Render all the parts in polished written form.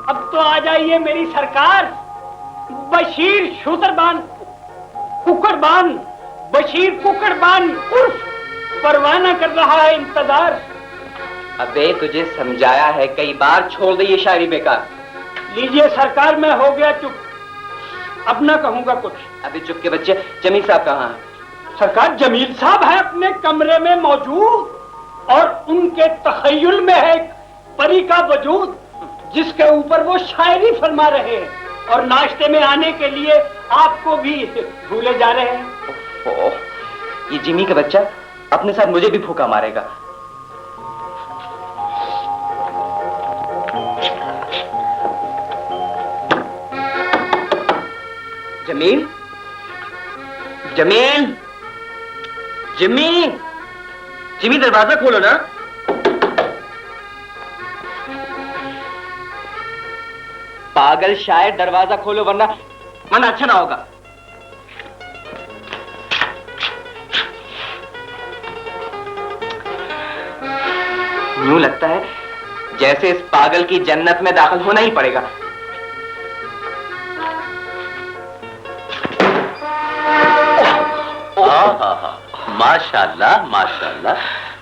अब तो आ जाइए मेरी सरकार। बशीर शूतरबान कुकड़बान, बशीर कुकड़बान उर्फ परवाना कर रहा है इंतजार। अबे तुझे समझाया है कई बार, छोड़ दे ये शायरी बेकार। लीजिए सरकार, मैं हो गया चुप, अब ना कहूंगा कुछ। अभी चुप के बच्चे, जमील साहब कहाँ हैं? सरकार जमील साहब है अपने कमरे में मौजूद, और उनके तखय्युल में है एक परी का वजूद जिसके ऊपर वो शायरी फरमा रहे हैं, और नाश्ते में आने के लिए आपको भी भूले जा रहे हैं। ओह, ये जिमी का बच्चा अपने साथ मुझे भी फूंका मारेगा। जमील, जमील, जिमी, जिमी दरवाजा खोलो ना। पागल शायर, दरवाजा खोलो वरना अच्छा ना होगा। यूं लगता है जैसे इस पागल की जन्नत में दाखिल होना ही पड़ेगा। माशाल्लाह माशाल्लाह।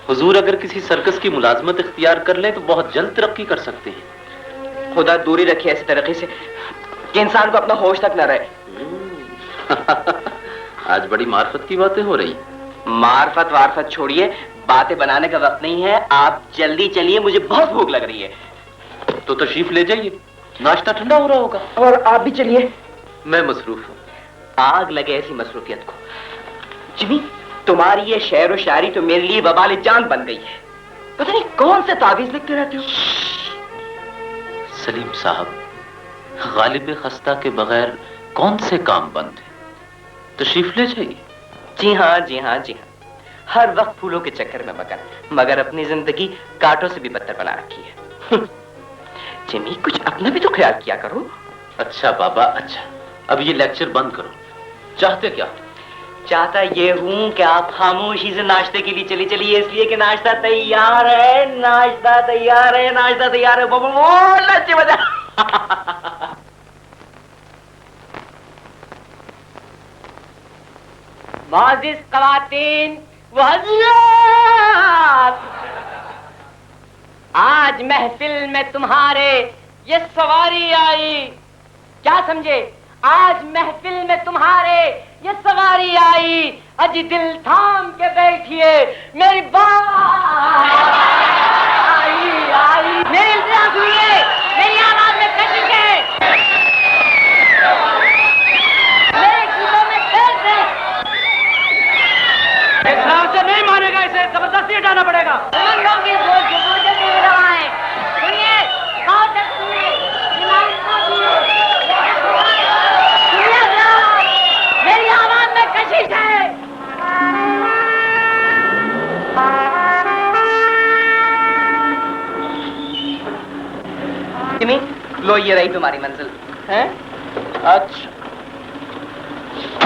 हुजूर अगर किसी सर्कस की मुलाजमत इख्तियार कर ले तो बहुत जल्द तरक्की कर सकते हैं। खुदा दूरी रखे ऐसी तरक्की से कि इंसान को अपना होश तक न रहे। आज बड़ी मार्फत की बातें हो रही। मार्फत वारफत छोड़िए, बातें बनाने का वक्त नहीं है। आप जल्दी चलिए, मुझे बहुत भूख लग रही है। तो तशरीफ ले जाइए, नाश्ता ठंडा हो रहा होगा। और आप भी चलिए। मैं मसरूफ हूँ। आग लगे ऐसी मसरूफियत को। जिमी, तुम्हारी ये शेर और शायरी तो मेरे लिए बवाल जान बन गई है। पता नहीं कौन से तावीज लिखते रहते हो। सलीम साहब, गालिब खस्ता के बगैर कौन से काम बंद है? तशरीफ ले जाइए। जी हाँ जी हाँ जी हाँ, हर वक्त फूलों के चक्कर में मगर अपनी जिंदगी कांटों से भी बदतर बना रखी है। जिमी, कुछ अपना भी तो ख्याल किया करो। अच्छा बाबा, अच्छा, अब ये लेक्चर बंद करो। चाहते क्या? चाहता ये हूं कि आप खामोशी से नाश्ते के लिए चली चलिए, इसलिए कि नाश्ता तैयार है, नाश्ता तैयार है, नाश्ता तैयार है। बोल अच्छी बजा। मुअज़्ज़िज़ ख़वातीन व हज़रात, आज महफिल में तुम्हारे ये सवारी आई। क्या समझे? आज महफिल में तुम्हारे ये सवारी आई। अजी दिल थाम के बैठिए, मेरी बात आई आई। मेरी इंतजार सुनिए, मेरी आवाज में कशिश है, मेरे गीतों में दर्द है। से नहीं मानेगा, इसे जबरदस्ती हटाना पड़ेगा। समझो कि वो जबरदस्ती हो रहा है। सुनिए, गौर से सुनिए, मेरी आवाज में कशिश है। जिमी, लो ये रही तुम्हारी मंजिल है। अच्छा,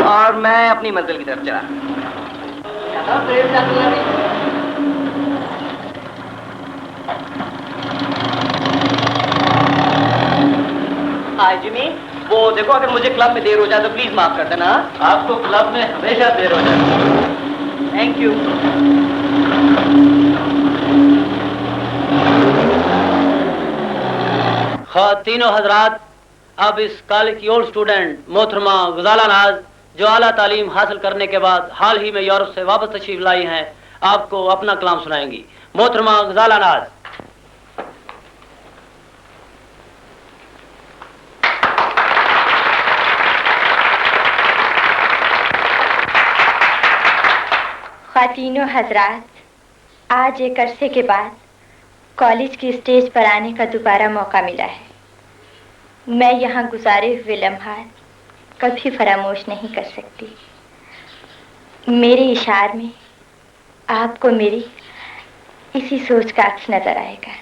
और मैं अपनी मंजिल की तरफ चला। हाय जिमी, वो देखो अगर मुझे क्लब में देर हो जाए तो प्लीज माफ कर देना। आपको क्लब में हमेशा देर हो जाती है। Thank you. ख़वातीनो हज़रात, अब इस कॉलेज की ओल्ड स्टूडेंट मोहतरमा गुज़ाला नाज, जो आला तालीम हासिल करने के बाद हाल ही में यूरोप से वापस तशरीफ लाई हैं, आपको अपना कलाम सुनाएंगी। मोहतरमा गुज़ाला नाज। ख़वातीनो हज़रात, आज एक अरसे के बाद कॉलेज की स्टेज पर आने का दोबारा मौका मिला है। मैं यहाँ गुजारे हुए लम्हात कभी फरामोश नहीं कर सकती। मेरे इशार में आपको मेरी इसी सोच का अक्स नजर आएगा।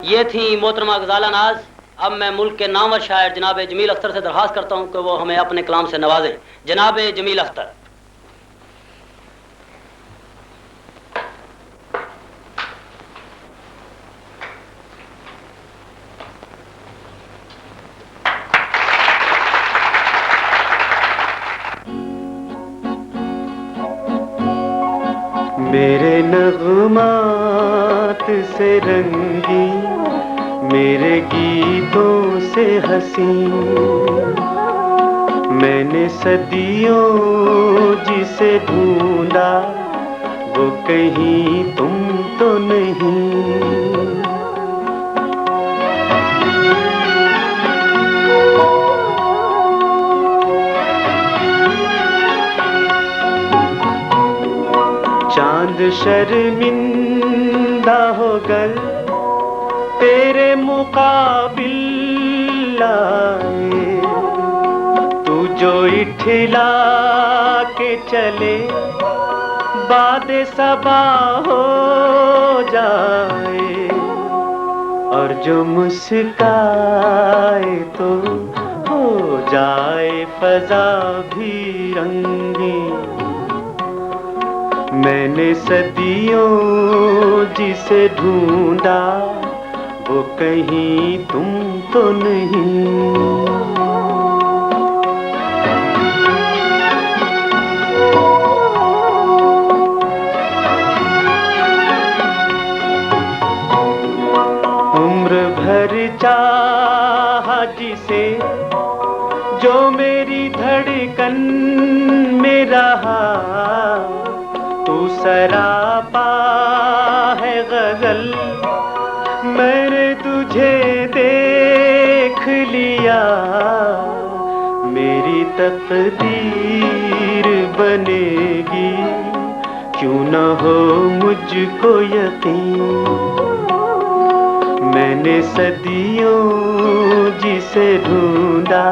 ये थी मोहतरमा गजाला नाज। अब मैं मुल्क के नामवर शायर जनाब जमील अख्तर से दरख्वास्त करता हूँ कि वो हमें अपने कलाम से नवाजें। जनाब जमील अख्तर। मेरे नग़मात से रंगी, मेरे गीतों से हंसी, मैंने सदियों जिसे ढूंढा वो कहीं तुम तो नहीं। चांद शर्मिंदा होकर तेरे मुकाबिल लाए, तू जो इठला के चले बादे सबा हो जाए, और जो मुस्काए तो हो जाए फजा भी रंगीन। मैंने सदियों जिसे ढूंढा वो कहीं तुम तो नहीं। उम्र भर चाहा जिसे, जो मेरी धड़कन में रहा, तू सरापा है गजल, मैंने तुझे देख लिया। मेरी तकदीर बनेगी, क्यों न हो मुझको यकीन। मैंने सदियों जिसे ढूंढा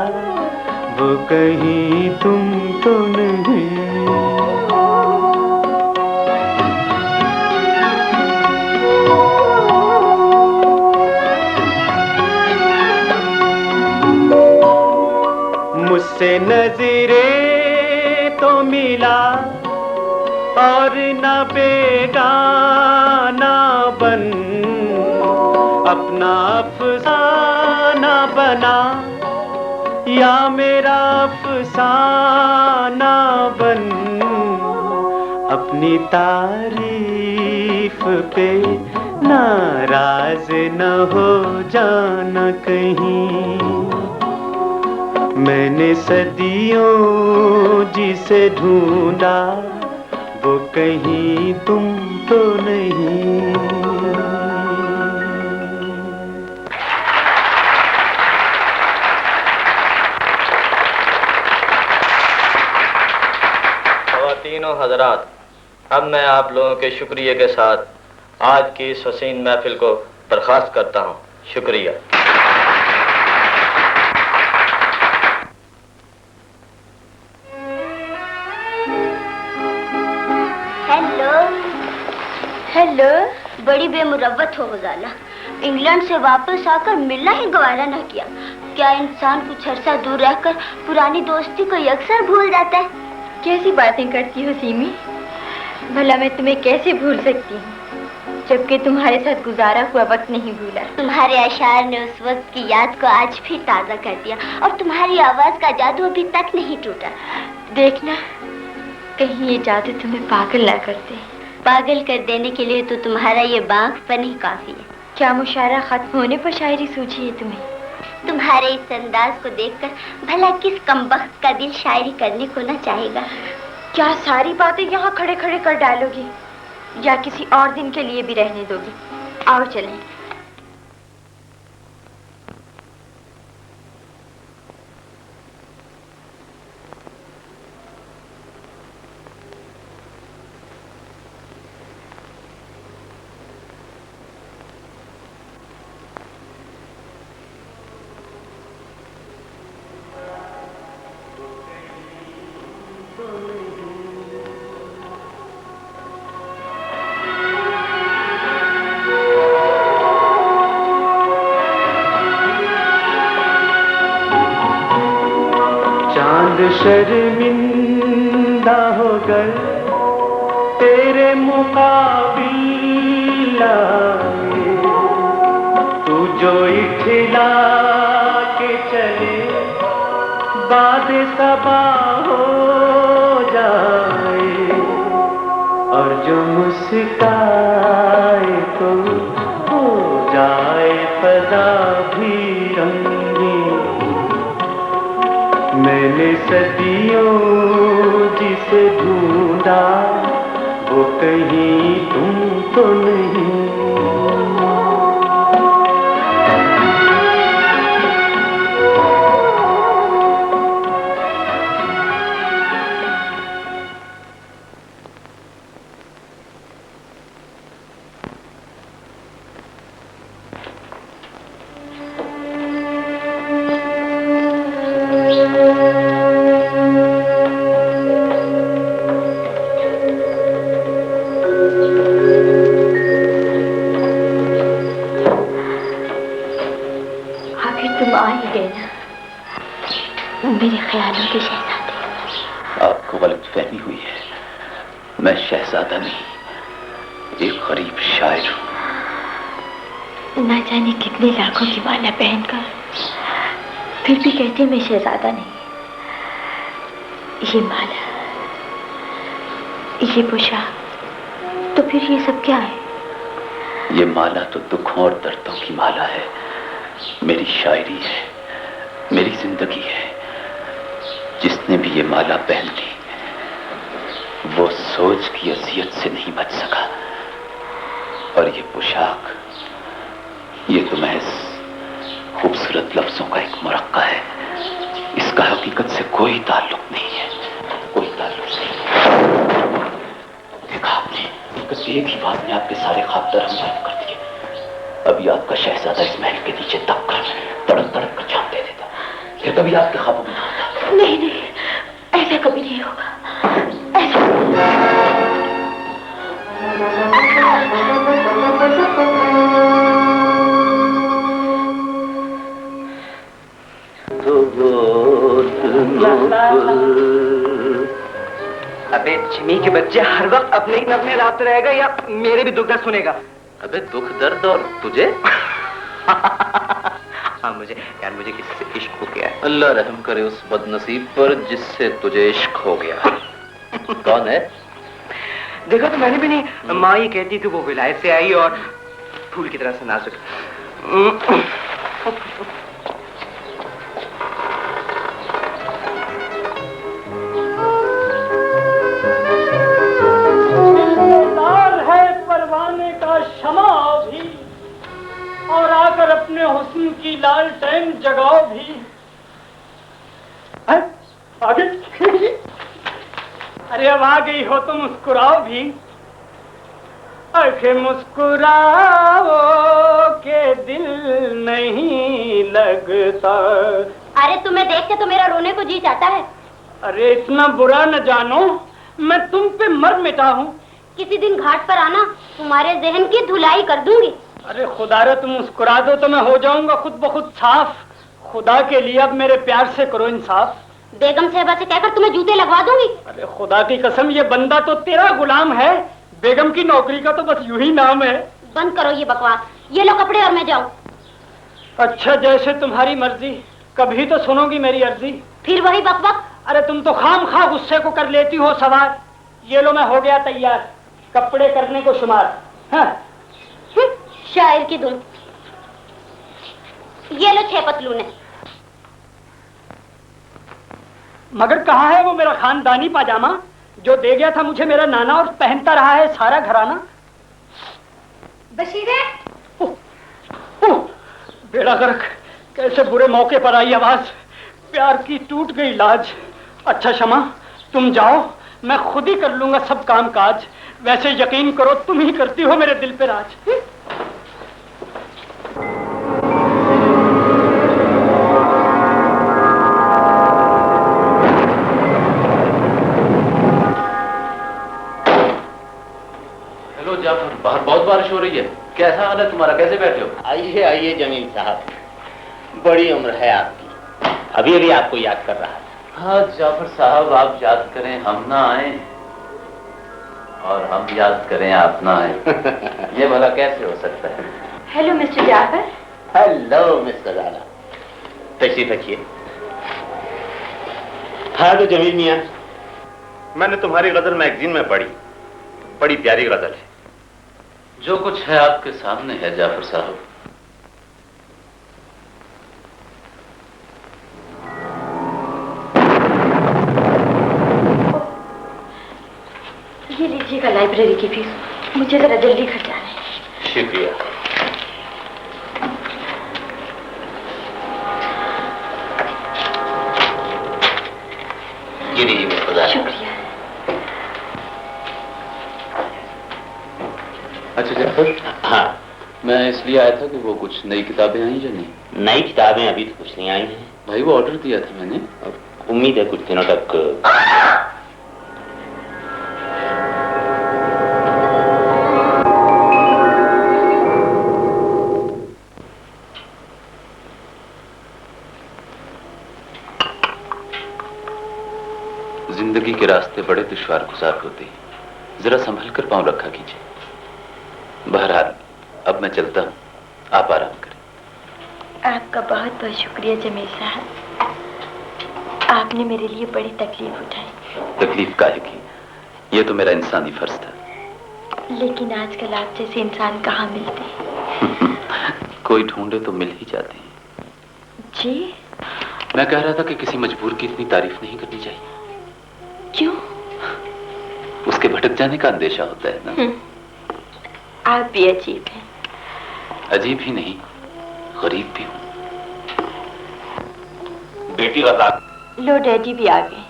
वो कहीं तुम तो नहीं। मुझसे नजरे तो मिला और न बेगाना बन, अपना अफसाना बना या मेरा अफसाना बन। अपनी तारीफ पे नाराज न हो जाना कहीं। मैंने सदियों जिसे ढूंढा वो कहीं तुम तो नहीं। ख़वातीनो हज़रात, अब मैं आप लोगों के शुक्रिया के साथ आज की इस हसीन महफिल को बर्खास्त करता हूँ। शुक्रिया। हेलो, बड़ी बेमुरव्वत हो गजाला। इंग्लैंड से वापस आकर मिलना ही गवारा न किया। क्या इंसान कुछ अरसा दूर रहकर पुरानी दोस्ती को यकसर भूल जाता है? कैसी बातें करती हो सीमी? भला मैं तुम्हें कैसे भूल सकती हूँ, जबकि तुम्हारे साथ गुजारा हुआ वक्त नहीं भूला। तुम्हारे अशार ने उस वक्त की याद को आज भी ताज़ा कर दिया, और तुम्हारी आवाज का जादू अभी तक नहीं टूटा। देखना, कहीं ये जादू तुम्हें पागल ना करते। पागल कर देने के लिए तो तुम्हारा ये बांकपन ही काफी है। क्या मुशायरा खत्म होने पर शायरी सूझी है तुम्हें? तुम्हारे इस अंदाज को देखकर भला किस कमबख्त का दिल शायरी करने को न चाहेगा? क्या सारी बातें यहाँ खड़े खड़े कर डालोगी, या किसी और दिन के लिए भी रहने दोगी? आओ चलें। और शर्मिंदा होकर तेरे मुकाबिल आए, तू जो इठला के चले बाद सबा हो जाए, और जो मुस्काए तो हो जाए फजा भी रंगीन। मैंने सदियों जिसे ढूंढा वो कहीं तुम तो नहीं। मेरे ख्यालों के शहजादे। आपको गलतफहमी हुई है, मैं शहजादा नहीं, एक गरीब शायर हूँ। ना जाने कितने लाखों की माला पहनकर फिर भी कहते मैं शहजादा नहीं। ये माला, ये पोशाक, तो फिर ये सब क्या है? ये माला तो दुखों और दर्दों की माला है, मेरी शायरी है, मेरी जिंदगी है। जिसने भी ये माला पहन ली वो सोच की अजियत से नहीं बच सका। और ये पोशाक, ये तो महज खूबसूरत लफ्जों का एक मुरक्का है, इसका हकीकत से कोई ताल्लुक नहीं है, कोई ताल्लुक नहीं। देखा आपने, बस एक ही बात में आपके सारे ख्वाब दरहम कर दिए। अभी आपका शहजादा इस महल के नीचे दब कर तड़प तड़प कर जान दे देता, फिर कभी आपके ख्वाबों में ना होता। नहीं नहीं, ऐसा कभी नहीं होगा, ऐसा। अबे जिमी के बच्चे हर वक्त अपने ही नगमे गाते रहेगा या मेरे भी दुख दर्द सुनेगा? अबे दुख दर्द और तुझे? हाँ मुझे किसी से इश्क हो गया है। अल्लाह रहम करे उस बदनसीब पर जिससे तुझे इश्क हो गया। कौन है? देखा तो मैंने भी नहीं, माँ ये कहती थी वो विलायत से आई और फूल की तरह से नाजुक। है परवाने का शमा भी और आकर अपने हुस्न की लालटेन जगाओ भी। आगे अरे अब आ गई हो तो मुस्कुराओ भी। आंखें मुस्कुराओ के दिल नहीं लगता। अरे तुम्हें देख के तो मेरा रोने को जी चाहता है। अरे इतना बुरा न जानो, मैं तुम पे मर मिटा हूँ। किसी दिन घाट पर आना, तुम्हारे जहन की धुलाई कर दूंगी। अरे खुदारा तुम मुस्कुरा दो तो मैं हो जाऊंगा खुद ब खुद साफ। खुदा के लिए अब मेरे प्यार से करो इंसाफ। बेगम साहबा से कहकर तुम्हें जूते लगवा दूंगी। अरे खुदा की कसम, ये बंदा तो तेरा गुलाम है, बेगम की नौकरी का तो बस यूं ही नाम है। बंद करो ये बकवास, ये लो कपड़े और मैं जाऊं। अच्छा जैसे तुम्हारी मर्जी, कभी तो सुनोगी मेरी अर्जी। फिर वही बकबक। अरे तुम तो खाम खा गुस्से को कर लेती हो सवार। ये लो मैं हो गया तैयार, कपड़े करने को शुमार। हाँ। शायर की धुन। ये लो 6 पतलूने। मगर कहाँ है वो मेरा खानदानी पाजामा जो दे गया था मुझे मेरा नाना और पहनता रहा है सारा घराना? बशीरे। बेड़ा गर्क, कैसे बुरे मौके पर आई आवाज। प्यार की टूट गई लाज। अच्छा शमा तुम जाओ, मैं खुद ही कर लूंगा सब काम काज। वैसे यकीन करो तुम ही करती हो मेरे दिल पे राज। जाफर, बाहर बहुत बारिश हो रही है, कैसा हाल है तुम्हारा, कैसे बैठे हो? आइए आइए जमील साहब, बड़ी उम्र है आपकी, अभी अभी आपको याद कर रहा था। हाँ जाफर साहब, आप याद करें हम ना आए और हम याद करें आप ना आए। ये भला कैसे हो सकता है? Hello mister Jafar. Hello mister Rana, तशरीफ रखिए। हाँ तो जमील मियाँ, मैंने तुम्हारी गजल मैगजीन में पढ़ी, बड़ी प्यारी गजल है। जो कुछ है आपके सामने है जाफर साहब। ये लीजिएगा लाइब्रेरी की फीस, मुझे जरा जल्दी घर जाना है। शुक्रिया। ये लीजिए खुदा। शुक्रिया। अच्छा जाफर, हाँ मैं इसलिए आया था कि वो कुछ नई किताबें आई या नहीं? नई किताबें अभी तो कुछ नहीं आई हैं भाई, वो ऑर्डर दिया था मैंने, उम्मीद है कुछ दिनों तक। जिंदगी के रास्ते बड़े दुश्वार गुजार होते हैं, जरा संभल कर पांव रखा कीजिए। बहरहाल अब मैं चलता हूँ, आप आराम करें। आपका बहुत बहुत शुक्रिया जमील साहब, आपने मेरे लिए बड़ी तकलीफ उठाई। तकलीफ काहे की, ये तो मेरा इंसानी फर्ज था। लेकिन आजकल आप जैसे इंसान कहाँ मिलते हैं? कोई ढूंढे तो मिल ही जाते हैं। जी? मैं कह रहा था कि किसी मजबूर की इतनी तारीफ नहीं करनी चाहिए। क्यों? उसके भटक जाने का अंदेशा होता है ना। आप भी अजीब हैं। अजीब ही नहीं, गरीब भी हूँ। बेटी रजा। लो डैडी भी आ गए।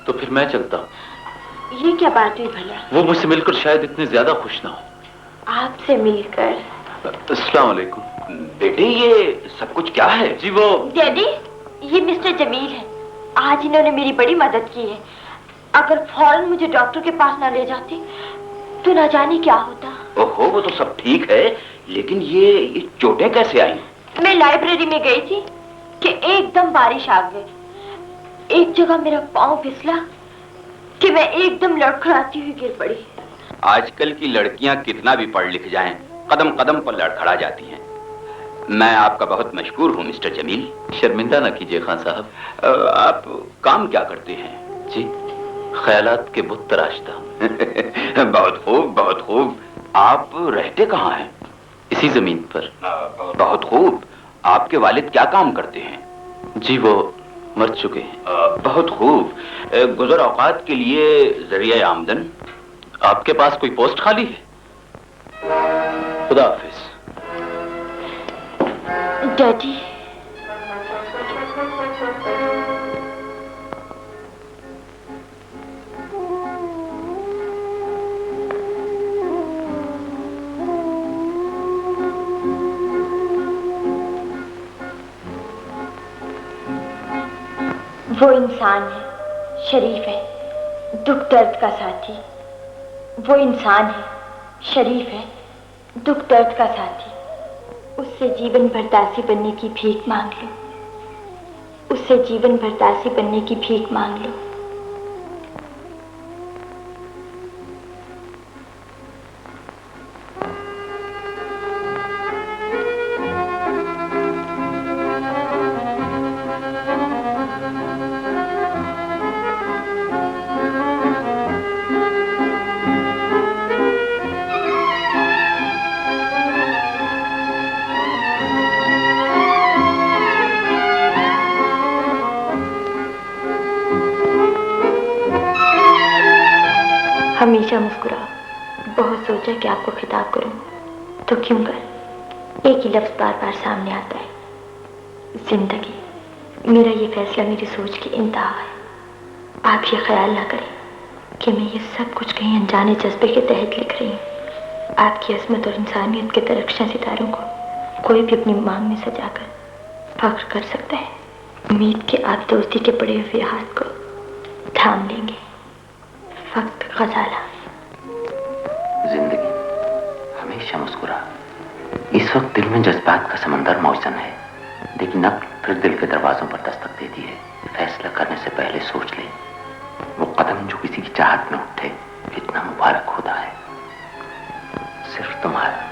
तो फिर मैं चलता हूँ। ये क्या बात हुई भला? वो मुझसे मिलकर शायद इतने ज्यादा खुश ना हो। आपसे मिलकर? अस्सलाम वालेकुम। बेटी ये सब कुछ क्या है? जी वो डैडी, ये मिस्टर जमील है। आज इन्होंने मेरी बड़ी मदद की है। अगर फौरन मुझे डॉक्टर के पास ना ले जाते तो ना जाने क्या होता। ओहो, वो तो सब ठीक है, लेकिन ये चोटें कैसे आई? मैं लाइब्रेरी में गई थी कि एकदम बारिश आ गई। एक जगह मेरा पांव फिसला कि मैं एकदम लड़खड़ाती हुई गिर पड़ी। आजकल की लड़कियां कितना भी पढ़ लिख जाएं, कदम कदम पर लड़खड़ा जाती हैं। मैं आपका बहुत मशहूर हूँ मिस्टर जमील। शर्मिंदा ना कीजिए खान साहब। आप काम क्या करते हैं? जी, ख्यालात के बुत तराशता हूँ। बहुत खूब, बहुत खूब। आप रहते कहाँ हैं? इसी जमीन पर। बहुत खूब। आपके वालिद क्या काम करते हैं? जी वो मर चुके हैं। बहुत खूब। गुजर औकात के लिए जरिया आमदन? आपके पास कोई पोस्ट खाली है? खुदा हाफिज। डैडी, वो इंसान है, शरीफ है, दुख दर्द का साथी। वो इंसान है, शरीफ है, दुख दर्द का साथी। उससे जीवन भर दासी बनने की भीख मांग लो। उससे जीवन भर दासी बनने की भीख मांग लो। हमेशा मुस्कुराओ। बहुत सोचा कि आपको खिताब करूं, तो क्यों कर। एक ही लफ्ज बार बार सामने आता है, जिंदगी। मेरा ये फैसला मेरी सोच की इंतहा है। आप ये ख्याल ना करें कि मैं ये सब कुछ कहीं अनजाने जज्बे के तहत लिख रही हूँ। आपकी अजमत और इंसानियत के दरख्शां सितारों को कोई भी अपनी मांग में सजाकर फख्र कर सकता है। उम्मीद कि आप दोस्ती के पड़े हुए हाथ को थाम लेंगे। वक्त गजाला। जिंदगी हमेशा मुस्कुरा। इस वक्त दिल में जज्बात का समंदर मौजूद है, लेकिन अब फिर दिल के दरवाजों पर दस्तक देती है। फैसला फैसला करने से पहले सोच ले, वो कदम जो किसी की चाहत में उठे कितना मुबारक होता है। सिर्फ तुम्हारा।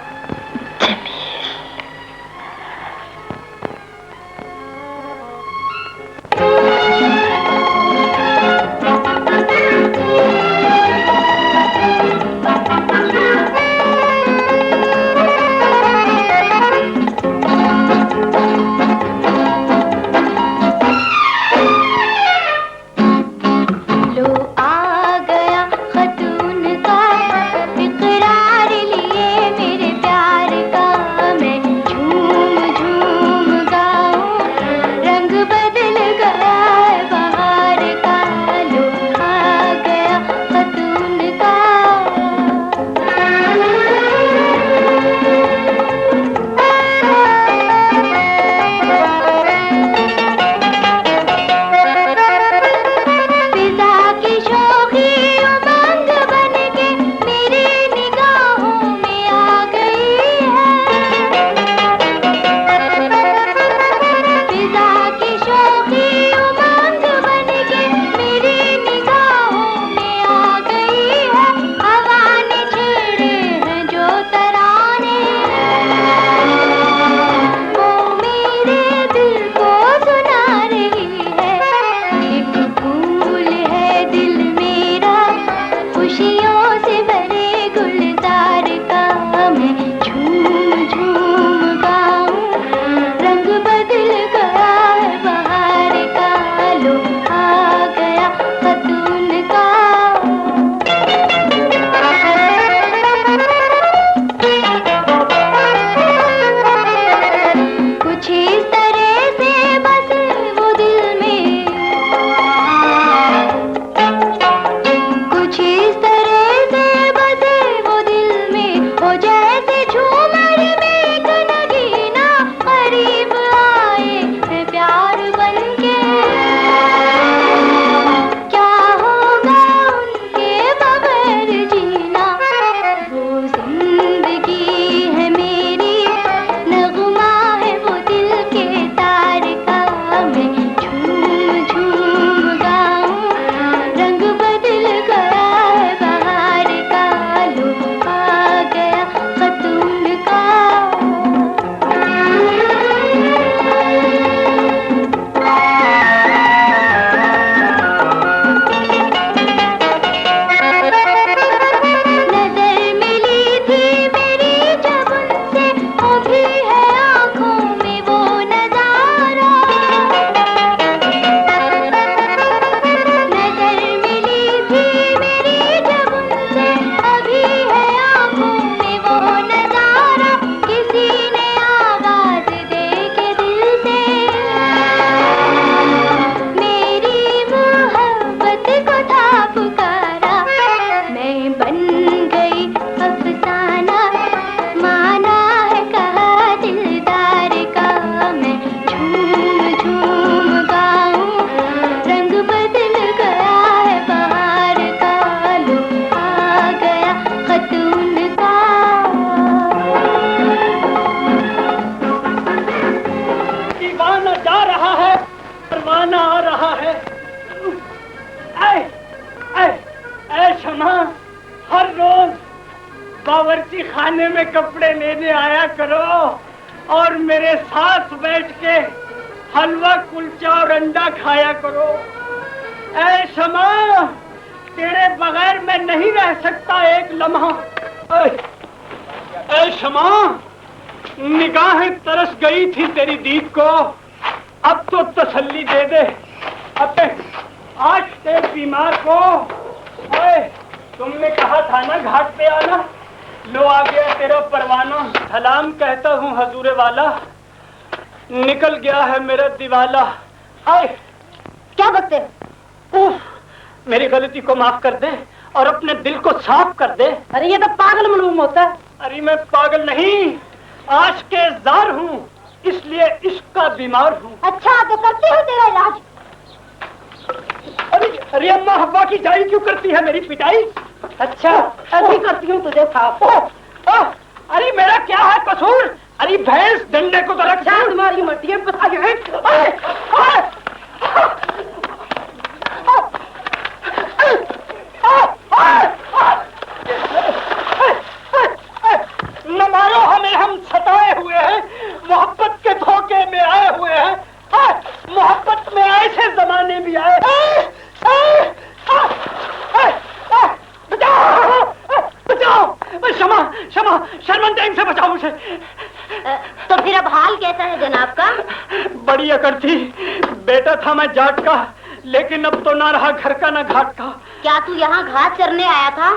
बावर्ची खाने में कपड़े लेने आया करो और मेरे साथ बैठ के हलवा कुलचा और अंडा खाया करो। ऐ शमा, तेरे बगैर मैं नहीं रह सकता एक लम्हा। ऐ शमा, निगाहें तरस गई थी तेरी दीद को, अब तो तसल्ली दे दे। अब आज ते बीमार को तुमने कहा था ना घाट पे आना, लो आ गया तेरा परवाना। सलाम कहता हूँ हजूरे वाला, निकल गया है मेरा दिवाला। आए क्या बकते? उफ, मेरी गलती को माफ कर दे और अपने दिल को साफ कर दे। अरे ये तो पागल मालूम होता है। अरे मैं पागल नहीं, आश के जार हूँ, इसलिए इश्क का बीमार हूँ। अच्छा तो करती हूँ तेरा इलाज। अरे अम्मा हब्बा की जाई क्यों करती है मेरी पिटाई? अच्छा अभी करती हूँ तुझे साफ। अरे मेरा क्या है कसूर? अरे भैंस डंडे को तो रख। तुम्हारी मटिया हुए हैं। मोहब्बत में ऐसे जमाने भी आए। बचाओ बचाओ, क्षमा क्षमा, शर्मंदगी से बचाओ मुझे। तो फिर अब हाल कैसा है जनाब का? बड़ी अकड़ थी, बेटा था मैं जाट का, लेकिन अब तो ना रहा घर का ना घाट का। क्या तू यहाँ घाट चरने आया था?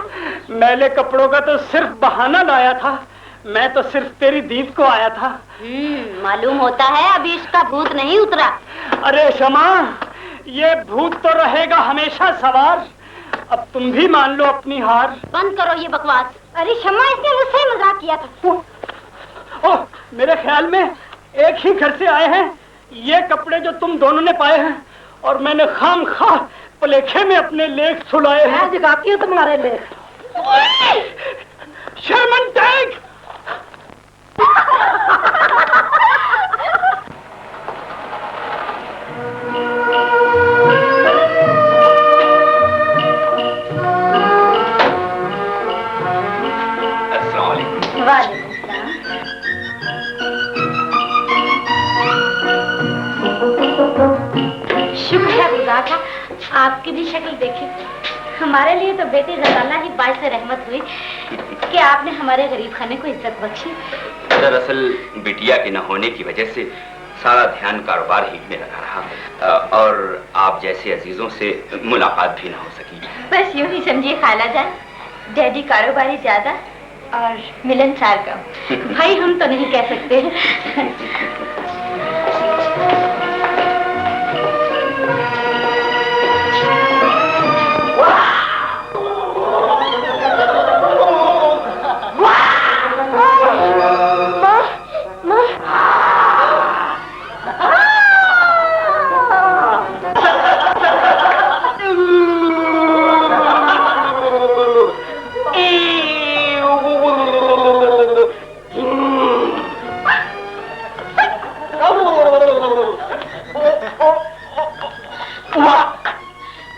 मैले कपड़ों का तो सिर्फ बहाना लाया था, मैं तो सिर्फ तेरी दीद को आया था। मालूम होता है अभी इसका भूत नहीं उतरा। अरे क्षमा, ये भूत तो रहेगा हमेशा सवार। अब तुम भी मान लो अपनी हार। बंद करो ये बकवास। अरे क्षमा, इसने मुझसे मजाक किया था। ओह, मेरे ख्याल में एक ही घर से आए हैं ये कपड़े जो तुम दोनों ने पाए हैं, और मैंने खामखा पलेखे में अपने लेख सुलाए हैं। दिखाती हूँ तुम्हारे लेख। शर्मंदगी! शुक्र है खुदा का, आपकी भी शक्ल देखी। हमारे लिए तो बेटी गजाला ही बाइस रहमत हुई कि आपने हमारे गरीब खाने को इज्जत बख्शी। दरअसल बिटिया के न होने की वजह से सारा ध्यान कारोबार ही में लगा रहा, और आप जैसे अजीजों से मुलाकात भी न हो सकी। बस यूं ही समझिए खाला जान, डैडी कारोबारी ज्यादा और मिलनसार कम। भाई हम तो नहीं कह सकते।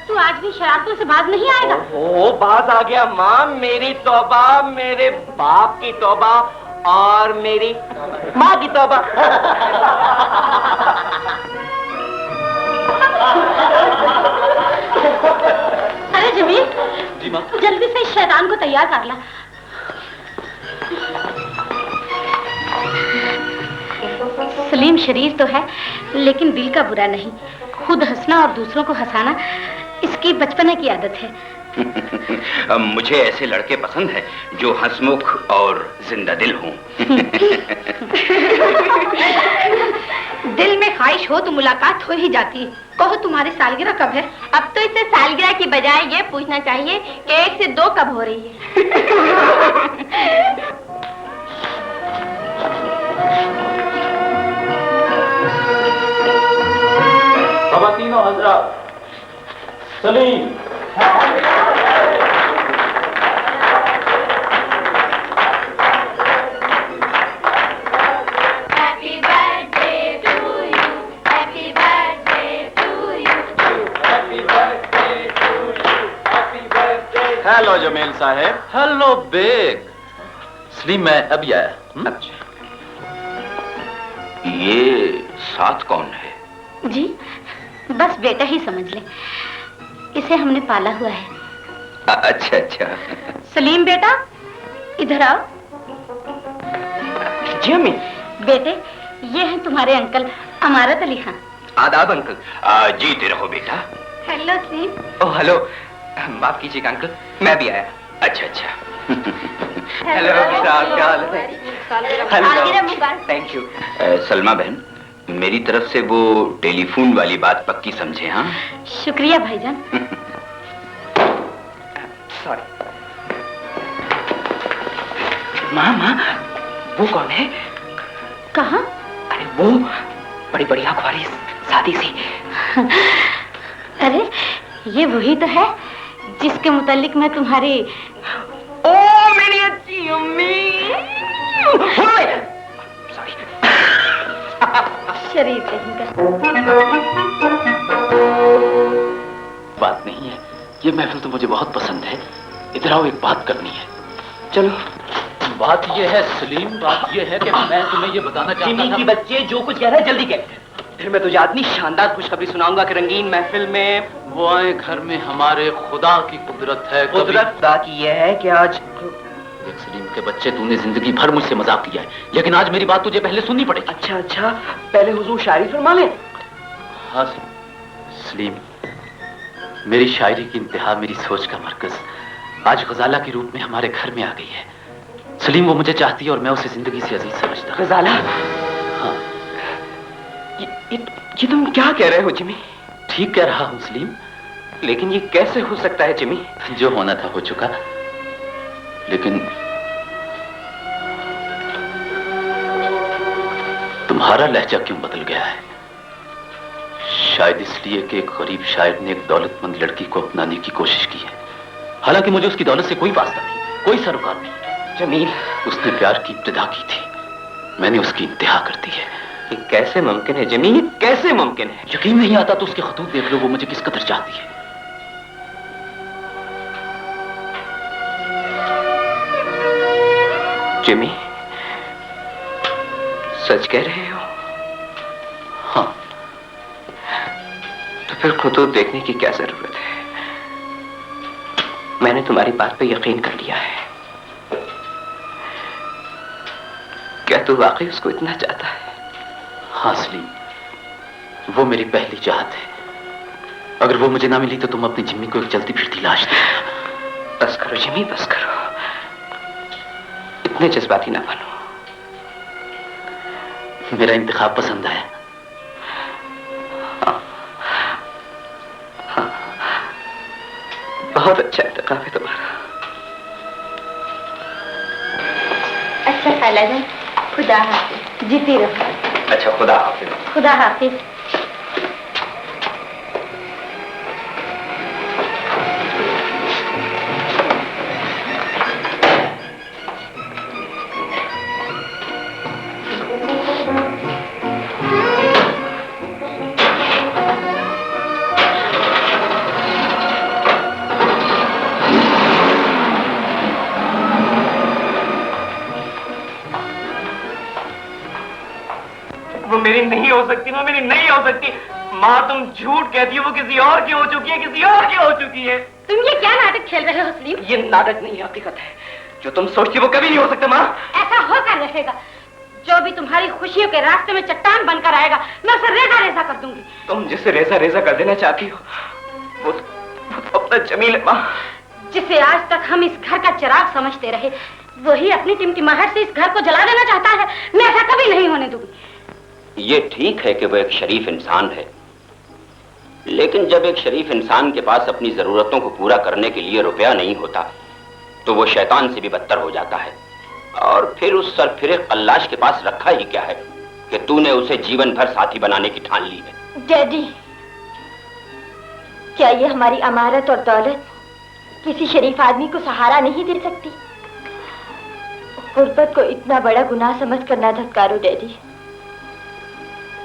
तू आज भी शरारतों से बाज नहीं आएगा? ओ बाज आ गया माँ, मेरी तौबा, मेरे बाप की तौबा और मेरी माँ की तौबा। अरे जमील, जी माँ। जल्दी से इस शैतान को तैयार कर ला। सलीम शरीर तो है लेकिन दिल का बुरा नहीं। खुद हंसना और दूसरों को हंसाना इसकी बचपने की आदत है। मुझे ऐसे लड़के पसंद हैं जो हंसमुख और जिंदा दिल हों। दिल में ख्वाहिश हो तो मुलाकात हो ही जाती है। कहो तुम्हारी सालगिरह कब है? अब तो इसे सालगिरह की बजाय ये पूछना चाहिए कि 1 से 2 कब हो रही है। खवातीनो हजरात, सलीम। हेलो जमील साहब। Hello bag. सलीम मैं अभी आया। अच्छा, ये साथ कौन है? जी बस बेटा ही समझ ले, इसे हमने पाला हुआ है। अच्छा अच्छा। सलीम बेटा इधर आओ। जी अम्मी। बेटे ये हैं तुम्हारे अंकल अमारत अली खान। आदाब अंकल। जीते रहो बेटा। हेलो सलीम। ओह हेलो, माफ कीजिएगा अंकल, मैं भी आया। अच्छा अच्छा। हेलो साहब, क्या हाल है? सालगिरह मुबारक। Thank you. सलमा बहन, मेरी तरफ से वो टेलीफोन वाली बात पक्की समझे। हाँ शुक्रिया भाईजान। सॉरी। माँ माँ, वो कौन है? कहाँ? अरे वो बड़ी बढ़िया ख्वारी शादी सी। अरे ये वही तो है जिसके मुतालिक मैं तुम्हारी। ओ मेरी अच्छी अम्मी। सॉरी। शरीर कहीं का। बात नहीं है, ये महफिल तो मुझे बहुत पसंद है। इधर आओ, एक बात करनी है। चलो। बात ये है सलीम, बात ये है कि मैं तुम्हें ये बताना चाहता था। की बच्चे जो कुछ कह रहे हैं जल्दी कह। फिर मैं तुझे इतनी शानदार खुशखबरी सुनाऊंगा कि रंगीन महफिल में वो आए घर में हमारे खुदा की कुदरत है। कुदरत खुदा की यह है कि आज देख सलीम के बच्चे, तूने जिंदगी भर मुझसे मजाक किया है, लेकिन आज मेरी बात तुझे पहले सुननी पड़ेगी। अच्छा अच्छा, पहले हुजूर शायरी फरमा ले। हाँ सलीम, मेरी शायरी की इंतहा, मेरी सोच का मरकज आज गजाला के रूप में हमारे घर में आ गई है। सलीम वो मुझे चाहती है और मैं उसे जिंदगी से अजीज समझता हूं। गजाला? हाँ। ये तुम क्या कह रहे हो जिमी? ठीक कह रहा हूं सलीम। लेकिन ये कैसे हो सकता है जिमी? जो होना था हो चुका, लेकिन तुम्हारा लहजा क्यों बदल गया है? शायद इसलिए कि एक गरीब शायर ने एक दौलतमंद लड़की को अपनाने की कोशिश की है, हालांकि मुझे उसकी दौलत से कोई वास्ता नहीं, कोई सरोकार नहीं। जमील, उसने प्यार की इब्तिदा की थी, मैंने उसकी इंतहा कर दी है। ये कैसे मुमकिन है जमील? कैसे मुमकिन है? यकीन नहीं आता तो उसके खतूत देख लो, वो मुझे किस कदर चाहती है। जिमी, सच कह रहे हो? हाँ। तो फिर खतूत देखने की क्या जरूरत है? मैंने तुम्हारी बात पे यकीन कर लिया है। क्या तू वाकई उसको इतना चाहता है? हाँ सलीम, वो मेरी पहली चाहत है। अगर वो मुझे ना मिली तो तुम अपनी जिम्मी को एक चलती फिरती लाश दे। बस करो जिमी, बस करो, इतने जज्बाती ना बनो। मेरा इंतखाब पसंद आया? हाँ, हाँ, बहुत अच्छा इंतखाब है तुम्हारा। अच्छा खालाजान, खुदा हाफिज, जीती रहो। अच्छा, खुदा हाफिज। खुदा हाफिज। मेरी नहीं हो सकती, वो मेरी नहीं हो सकती। माँ तुम झूठ कहती हो, वो किसी और की हो चुकी है, किसी और की हो चुकी है। तुम ये क्या नाटक खेल रहे हो सलीम? ये नाटक नहीं, हकीकत है। जो तुम सोचती वो कभी नहीं हो सकता माँ। ऐसा होकर रहेगा। जो भी तुम्हारी खुशियों के रास्ते में चट्टान बनकर आएगा, मैं उसे रेजा रेजा कर दूंगी। तुम जिसे रेजा रेजा कर देना चाहती हो वो तो अपना जमील है माँ। जिसे आज तक हम इस घर का चिराग समझते रहे, वही अपनी टिमटिमाहट से इस घर को जला देना चाहता है। मैं ऐसा कभी नहीं होने दूंगी। ये ठीक है कि वो एक शरीफ इंसान है, लेकिन जब एक शरीफ इंसान के पास अपनी जरूरतों को पूरा करने के लिए रुपया नहीं होता तो वो शैतान से भी बदतर हो जाता है। और फिर उस सरफिरे कल्लाश के पास रखा ही क्या है कि तूने उसे जीवन भर साथी बनाने की ठान ली है। डैडी, क्या ये हमारी अमारत और दौलत किसी शरीफ आदमी को सहारा नहीं दे सकती? गुर्बत को इतना बड़ा गुनाह समझकर ना धत्कारो डैडी।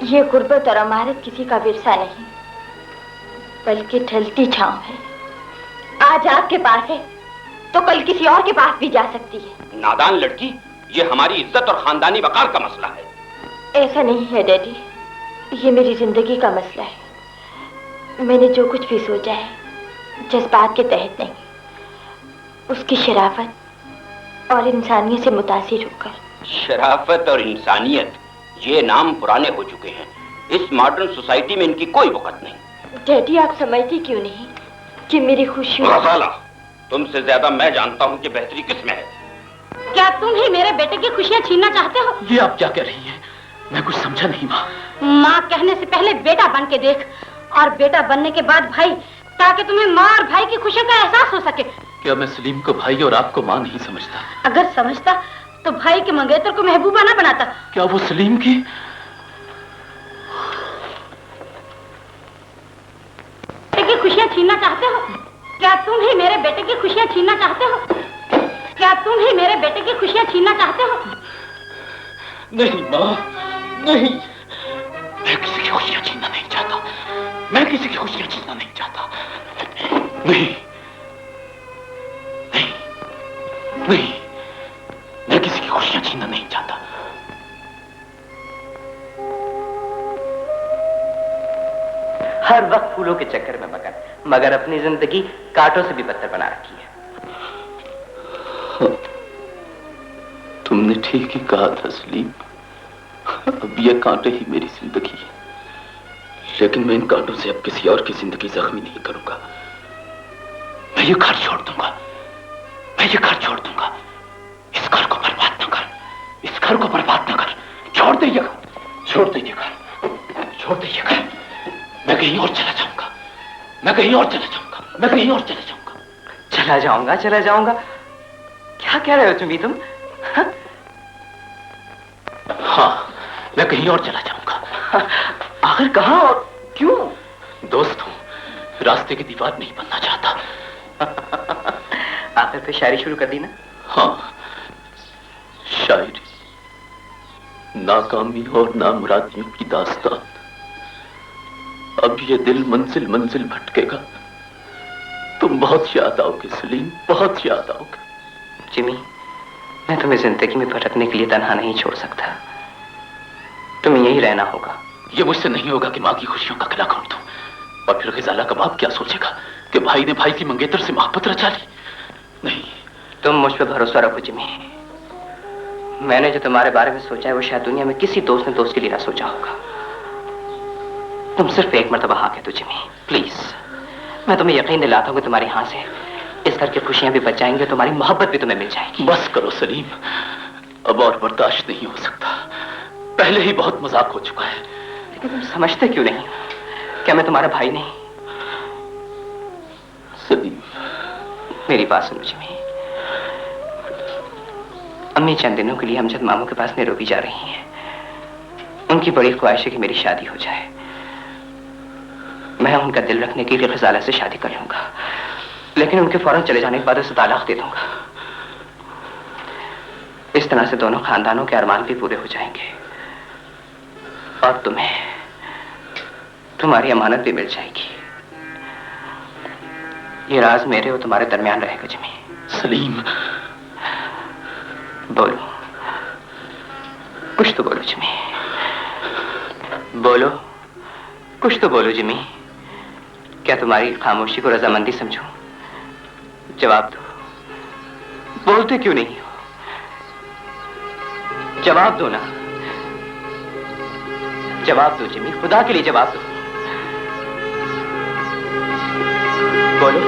ये गुर्बत और अमारत किसी का विरसा नहीं, बल्कि ढलती छांव है। आज आपके पास है तो कल किसी और के पास भी जा सकती है। नादान लड़की, ये हमारी इज्जत और खानदानी वकार का मसला है। ऐसा नहीं है डैडी, ये मेरी जिंदगी का मसला है। मैंने जो कुछ भी सोचा है जज्बात के तहत नहीं, उसकी शराफत और इंसानियत से मुतासिर होकर। शराफत और इंसानियत, ये नाम पुराने हो चुके हैं। इस मॉडर्न सोसाइटी में इनकी कोई वक़्त नहीं। डैडी, आप समझती क्यों नहीं कि मेरी खुशी। रज़ाला, तुमसे ज्यादा मैं जानता हूँ कि बेहतरी किसमें है। क्या तुम ही मेरे बेटे की खुशियाँ छीनना चाहते हो? ये आप क्या कह रही हैं? मैं कुछ समझा नहीं माँ। माँ कहने से पहले बेटा बन के देख, और बेटा बनने के बाद भाई, ताकि तुम्हें माँ और भाई की खुशियों का एहसास हो सके। क्या मैं सलीम को भाई और आपको माँ नहीं समझता? अगर समझता तो भाई के मंगेतर को महबूबा ना बनाता। क्या वो सलीम की खुशियाँ छीनना चाहते हो? क्या तुम ही मेरे बेटे की खुशियाँ छीनना चाहते हो? क्या तुम ही मेरे बेटे की खुशियाँ छीनना चाहते हो? नहीं माँ, नहीं। मैं किसी की खुशियाँ छीनना नहीं चाहता। मैं किसी की खुशियाँ छीनना नहीं चाहता। नहीं, नहीं, नहीं। मैं किसी की खुशियाँ छीनना नहीं चाहता। हर वक्त फूलों के चक्कर में मगन, मगर अपनी जिंदगी कांटों से भी बदतर बना रखी है। तुमने ठीक ही कहा था सलीम। अब ये कांटे ही मेरी जिंदगी है, लेकिन मैं इन कांटों से अब किसी और की जिंदगी जख्मी नहीं करूंगा। मैं ये घर छोड़ दूंगा, मैं ये घर छोड़ दूंगा। इस घर को बर्बाद न कर, इस घर को बर्बाद न कर। छोड़ दे ये घर, छोड़ दे ये घर, छोड़ दे ये घर। मैं कहीं और चला जाऊंगा, मैं कहीं और चला जाऊंगा, मैं कहीं और चला जाऊंगा। चला जाऊंगा, चला जाऊंगा, क्या कह रहे हो तुम? हाँ, मैं कहीं और चला जाऊंगा। आखिर कहां और क्यों? दोस्त हूं, रास्ते की दीवार नहीं बनना चाहता। आखिर फिर शायरी शुरू कर दी ना? हाँ, शायरी, नाकामी और नामुरादियों की दास्तान। अब ये दिल मंजिल मंजिल भटकेगा। तुम बहुत याद आओगे सलीम, बहुत याद आओगे। जिमी, मैं तुम्हें जिंदगी में भटकने के लिए तन्हा नहीं छोड़ सकता। तुम्हें यही रहना होगा। ये मुझसे नहीं होगा कि माँ की खुशियों का गला घोट दूं। और फिर गिजाला का बाप क्या सोचेगा कि भाई ने भाई की मंगेतर से मोहब्बत रचा ली। नहीं, तुम मुझ पर भरोसा रखो जिमी। मैंने जो तुम्हारे बारे में सोचा है वो शायद दुनिया में किसी दोस्त ने दोस्त के लिए ना सोचा होगा। तुम सिर्फ एक मर्तबा हाँ कह दो जिमी, प्लीज। मैं तुम्हें यकीन दिलाता हूँ कि तुम्हारे यहाँ से इस घर की खुशियां भी बच जाएंगी और तुम्हारी मोहब्बत भी तुम्हें मिल जाएगी। बस करो सलीम, अब और बर्दाश्त नहीं हो सकता। पहले ही बहुत मजाक हो चुका है। लेकिन तुम समझते क्यों नहीं? क्या मैं तुम्हारा भाई नहीं? सलीम, मेरी बात सुनो जिमी। अम्मी चंद दिनों के लिए अमजद मामू के पास नैरोबी जा रही हैं। उनकी बड़ी ख्वाहिश है कि मेरी शादी हो जाए। मैं उनका दिल रखने के लिए ग़ज़ाला से शादी कर लूंगा, लेकिन उनके फौरन चले जाने के बाद उसे तलाक दे दूंगा। इस तरह से दोनों खानदानों के अरमान भी पूरे हो जाएंगे और तुम्हें तुम्हारी अमानत भी मिल जाएगी। ये राज मेरे और तुम्हारे दरमियान रहेगा जिमी। सलीम, बोलो, कुछ तो बोलो जिमी, बोलो, कुछ तो बोलो जिमी। क्या तुम्हारी खामोशी को रजामंदी समझूं? जवाब दो। बोलते क्यों नहीं हो? जवाब दो ना, जवाब दो जिमी, खुदा के लिए जवाब दो। बोलो।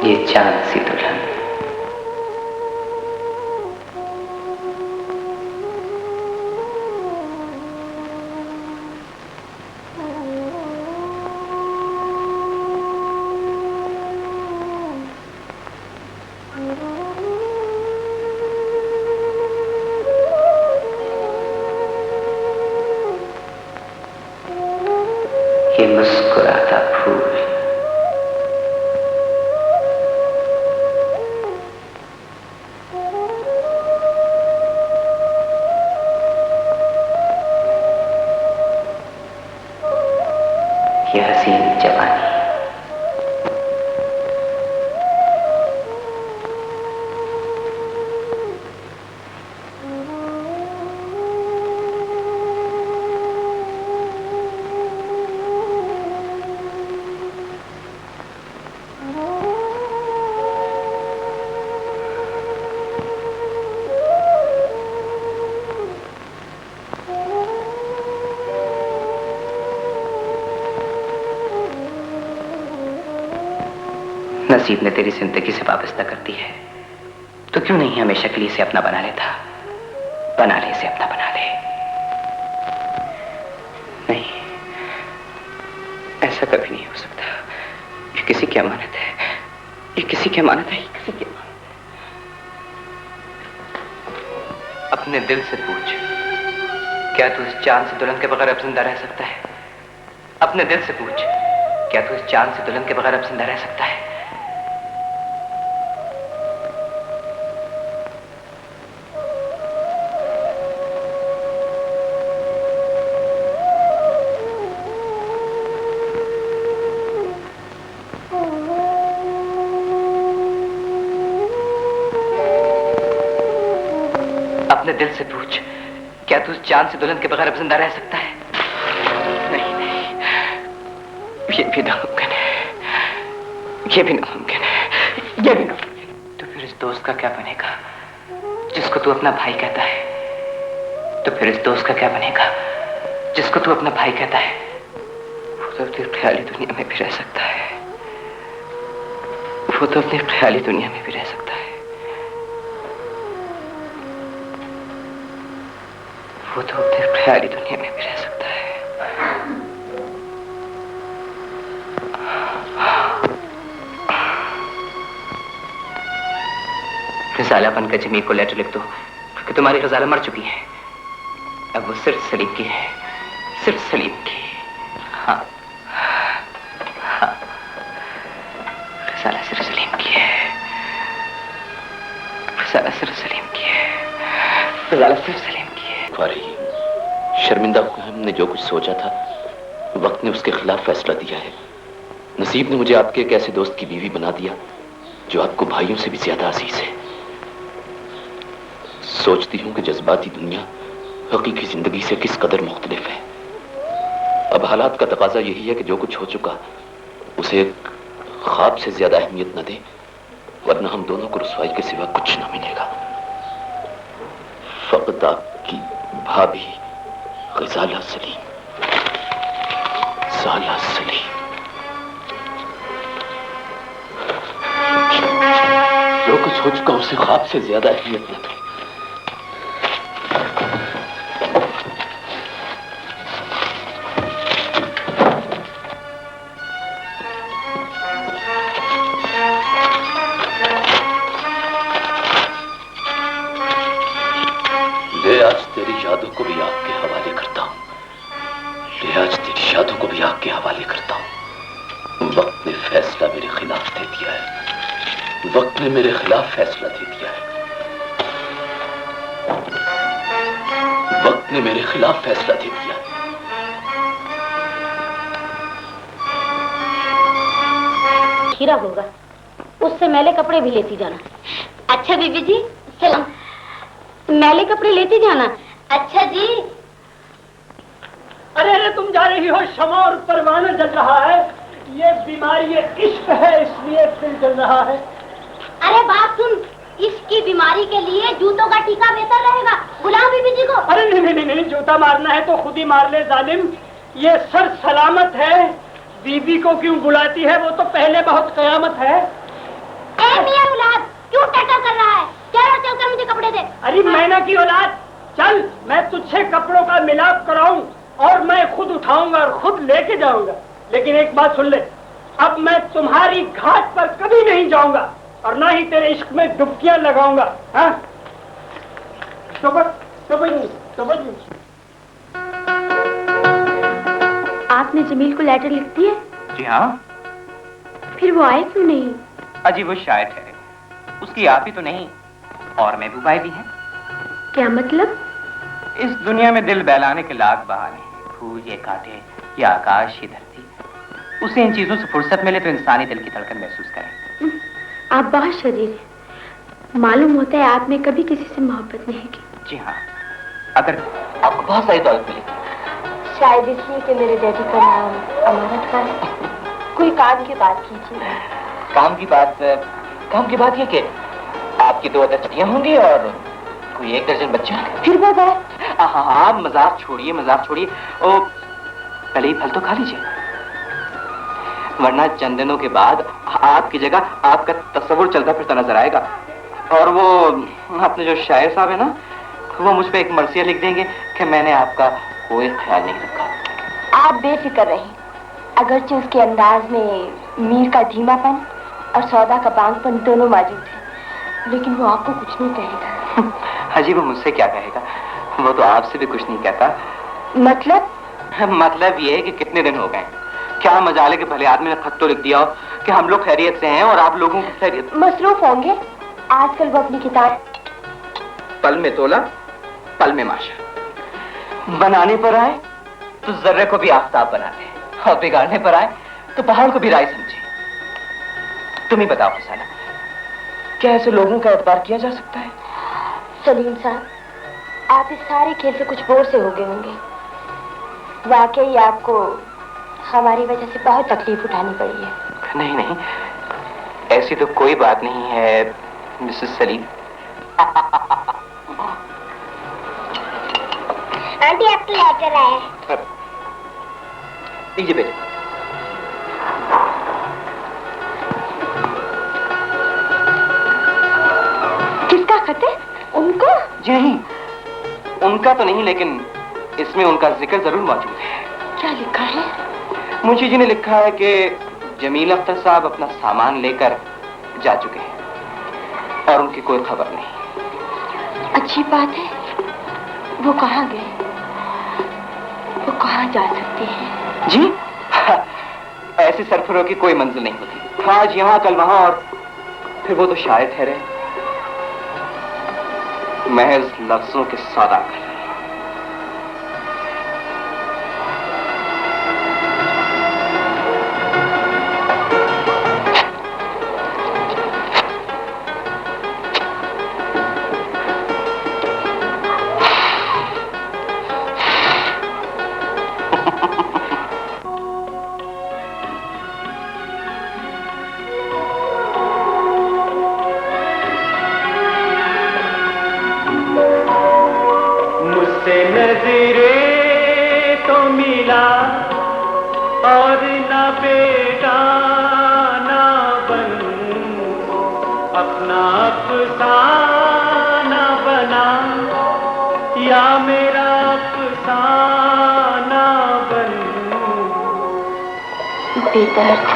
ये चांद सी दुल्हन, ये मुस्कुराता फूल, ये हसीन जवानी, नसीब ने तेरी जिंदगी से वाबस्ता कर दी है, तो क्यों नहीं हमेशा के लिए इसे अपना बना लेता? बना ले इसे, अपना बना ले। नहीं, ऐसा कभी नहीं हो सकता। ये किसी की अमानत है, ये किसी की अमानत है, किसी की अमानत। अपने दिल से पूछ, क्या तू इस चांद से दुल्हन के बगैर अब जिंदा रह सकता है? अपने दिल से पूछ, क्या तू इस चांद से दुल्हन के बगैर अब जिंदा रह सकता है? अपने दिल से पूछ, क्या तू इस चांद से दुल्हन के बगैर अब जिंदा रह सकता है? नहीं नहीं, ये भी नामुमकिन है, ये भी नामुमकिन है, ये भी नामुमकिन। तो फिर इस दोस्त का क्या बनेगा जिसको तू अपना भाई कहता है? तो फिर इस दोस्त का क्या बनेगा जिसको तू अपना भाई कहता है? वो तो अपनी ख्याली दुनिया में भी रह सकता है, वो तो अपनी ख्याली दुनिया में भी रह सकता है, वो तो अपनी ख्याली दुनिया में भी रह सकता है। गजाला बनकर जमीर को लेटर लिख दो कि तुम्हारी गजाला मर चुकी है, अब वो सिर्फ सलीम की है, सिर्फ सलीम की। हाँ हाँ, गजाला सिर्फ सलीम की है, गजाला सिर्फ सलीम की है, गजाला सिर्फ सलीम की है। फारही, शर्मिंदा होकर हमने जो कुछ सोचा था, वक्त ने उसके खिलाफ फैसला दिया है। नसीब ने मुझे आपके एक ऐसे दोस्त की बीवी बना दिया जो आपको भाइयों से भी ज्यादा अजीज है। सोचती हूं कि जज्बाती दुनिया हकीकी जिंदगी से किस कदर मुख्तलिफ है। अब हालात का तकाजा यही है कि जो कुछ हो चुका उसे एक ख्वाब से ज्यादा अहमियत न दे, वरना हम दोनों को रुसवाई के सिवा कुछ न मिलेगा। फकत आपकी भाभी गजाला सलीम, साला सलीम। जो कुछ हो चुका उसे ख्वाब से ज्यादा अहमियत न दे। आज तेरी यादों को भी आग के हवाले करता हूं, आज तेरी यादों को भी आग के हवाले करता हूं। वक्त ने फैसला मेरे खिलाफ दे दिया है, वक्त ने मेरे खिलाफ फैसला दे दिया है, वक्त ने मेरे खिलाफ फैसला दे दिया है। हीरा होगा, उससे मैले कपड़े भी लेती जाना। अच्छा बीबी जी, सलाम। मैले कपड़े लेती जाना। अच्छा जी। अरे अरे, तुम जा रही हो, शमा और परवाना जल रहा है। ये बीमारी इश्क है, इसलिए दिल जल रहा है। अरे बात सुन, इश्क की बीमारी के लिए जूतों का टीका बेहतर रहेगा। बुलाओ बीबी जी को। अरे नहीं नहीं नहीं, जूता मारना है तो खुद ही मार ले जालिम, ये सर सलामत है। बीबी को क्यों बुलाती है, वो तो पहले बहुत कयामत है। ए मियां औलाद, क्यों टटर कर रहा है? चल मुझे कपड़े दे। अरे मैना की औलाद, चल मैं तुझसे कपड़ों का मिलाप कराऊं और मैं खुद उठाऊंगा और खुद लेके जाऊंगा। लेकिन एक बात सुन ले, अब मैं तुम्हारी घाट पर कभी नहीं जाऊंगा और ना ही तेरे इश्क में डुबकियां लगाऊंगा। हाँ, आपने जमील को लेटर लिख दी है? जी हाँ। फिर वो आए क्यों नहीं? अजी वो शायद है, उसकी आप ही तो नहीं और महबूबाई भी हैं। क्या मतलब? इस दुनिया में दिल बहलाने के लाख बहाने, फूल ये कांटे, ये आकाश, ये धरती। उसे इन चीजों से फुर्सत मिले तो इंसानी दिल की धड़कन महसूस करें। आप बहुत शरीर हैं। मालूम होता है आपने कभी किसी से मोहब्बत नहीं की। जी हाँ, अगर आपको बहुत सारी दौलत मिलेगी। शायद इसलिए कि मेरे डैडी का नाम अमानत खान है। कोई काम की बात कीजिए। काम की बात ये कि आपकी 2 दर्जनियां होंगी और कोई 1 दर्जन बच्चे होंगे। फिर वो बात? हाँ, मजाक छोड़िए। ओ, पहले ही फल तो खा लीजिए, वरना चंद दिनों के बाद आपकी जगह आपका तस्वुर चलता फिरता नजर आएगा। और वो अपने जो शायर साहब है ना, वो मुझ पे एक मर्सिया लिख देंगे कि मैंने आपका कोई ख्याल नहीं रखा। आप बेफिक्र रहिए, अगरचे उसके अंदाज में मीर का धीमापन और सौदा का बांगपन दोनों मौजूद है, लेकिन वो आपको कुछ नहीं कहेगा। हाजी वो मुझसे क्या कहेगा, वो तो आपसे भी कुछ नहीं कहता। मतलब ये है कि कितने दिन हो गए, क्या मजाल है कि भले आदमी ने खत तो लिख दिया हो कि हम लोग खैरियत से हैं और आप लोगों की खैरियत। मसरूफ होंगे, आजकल वो अपनी किताब पल में तोला पल में माशा। बनाने पर आए तो जर्रे को भी आफताब बना दे, और बिगाड़ने पर आए तो पहाड़ को भी राय समझे। तुम ही बताओ फसाना, क्या ऐसे लोगों का एतबार किया जा सकता है? सलीम साहब, आप इस सारे खेल से कुछ बोर से हो गए होंगे। वाकई आपको हमारी वजह से बहुत तकलीफ उठानी पड़ी है। नहीं नहीं, ऐसी तो कोई बात नहीं है मिसेस सलीम। आंटी आपके लेटर आए। लीजिए बेटे। किसका खत है? उनको? जी नहीं, उनका तो नहीं, लेकिन इसमें उनका जिक्र जरूर मौजूद है। क्या लिखा है? मुंशी जी ने लिखा है कि जमील अख्तर साहब अपना सामान लेकर जा चुके हैं और उनकी कोई खबर नहीं। अच्छी बात है। वो कहाँ गए? वो कहाँ जा सकते हैं? जी ऐसे सरफरों की कोई मंजिल नहीं होती, आज यहाँ कल वहां और फिर वो तो शायद ठहरे महज लफ्जों के सौदागर। और ना बेटा ना बन अपना अफसाना बना, या मेरा अफसाना बन। बेदर्द,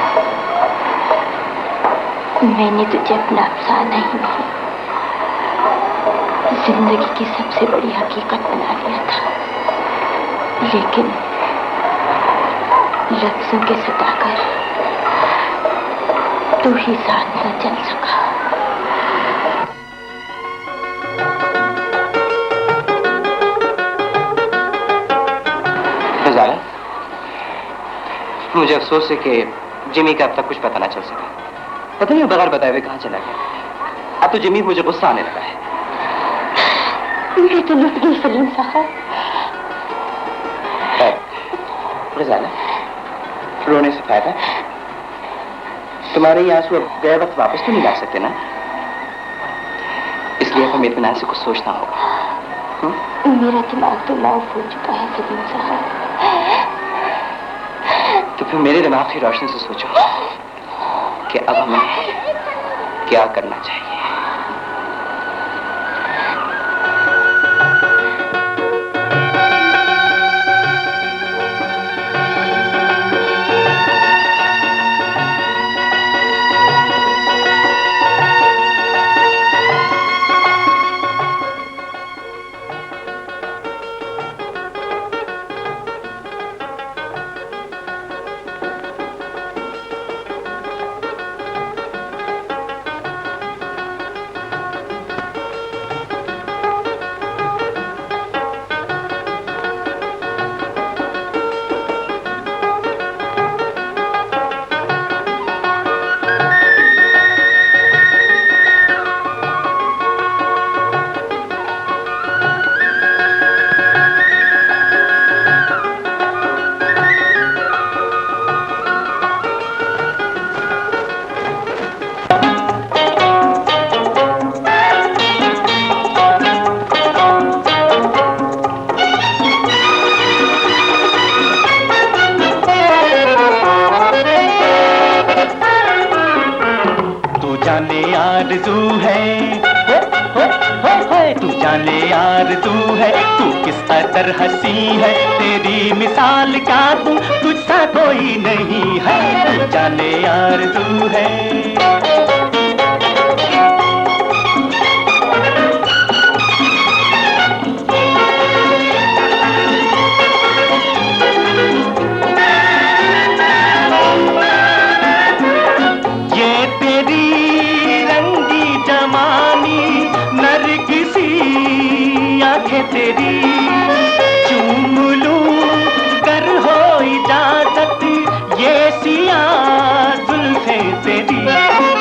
मैंने तुझे अपना अफसाना ही नहीं, जिंदगी की सबसे बड़ी हकीकत बना लिया था, लेकिन लफ्जों के सताकर तू ही साथ न चल सका। रज़ाला, मुझे अफसोस है कि जिमी का अब तक कुछ पता ना चल सका। पता नहीं बगैर बताए हुए कहाँ चला गया। अब तो जिमी मुझे गुस्सा आने लगा है। मैं तो लुट गई सलीम साहब। रज़ाला, रोने से फायदा, तुम्हारे ये आंसू अब गए वक्त वापस तो नहीं ला सकते ना, इसलिए हमें इत्मीनान से कुछ सोचना होगा। मेरा दिमाग तो लाउफ हो चुका है सलीम साहब। तो फिर मेरे दिमाग की रोशनी से सोचो कि अब हमें क्या करना चाहिए। जाने आरज़ू है, तू जाने आरज़ू है, तू किस कदर हंसी है, तेरी मिसाल का तू तुझसा कोई नहीं है, तू जाने आरज़ू है। तेरी चूम लूं कर हो इजाजत, ये सिया जुल्फे तेरी,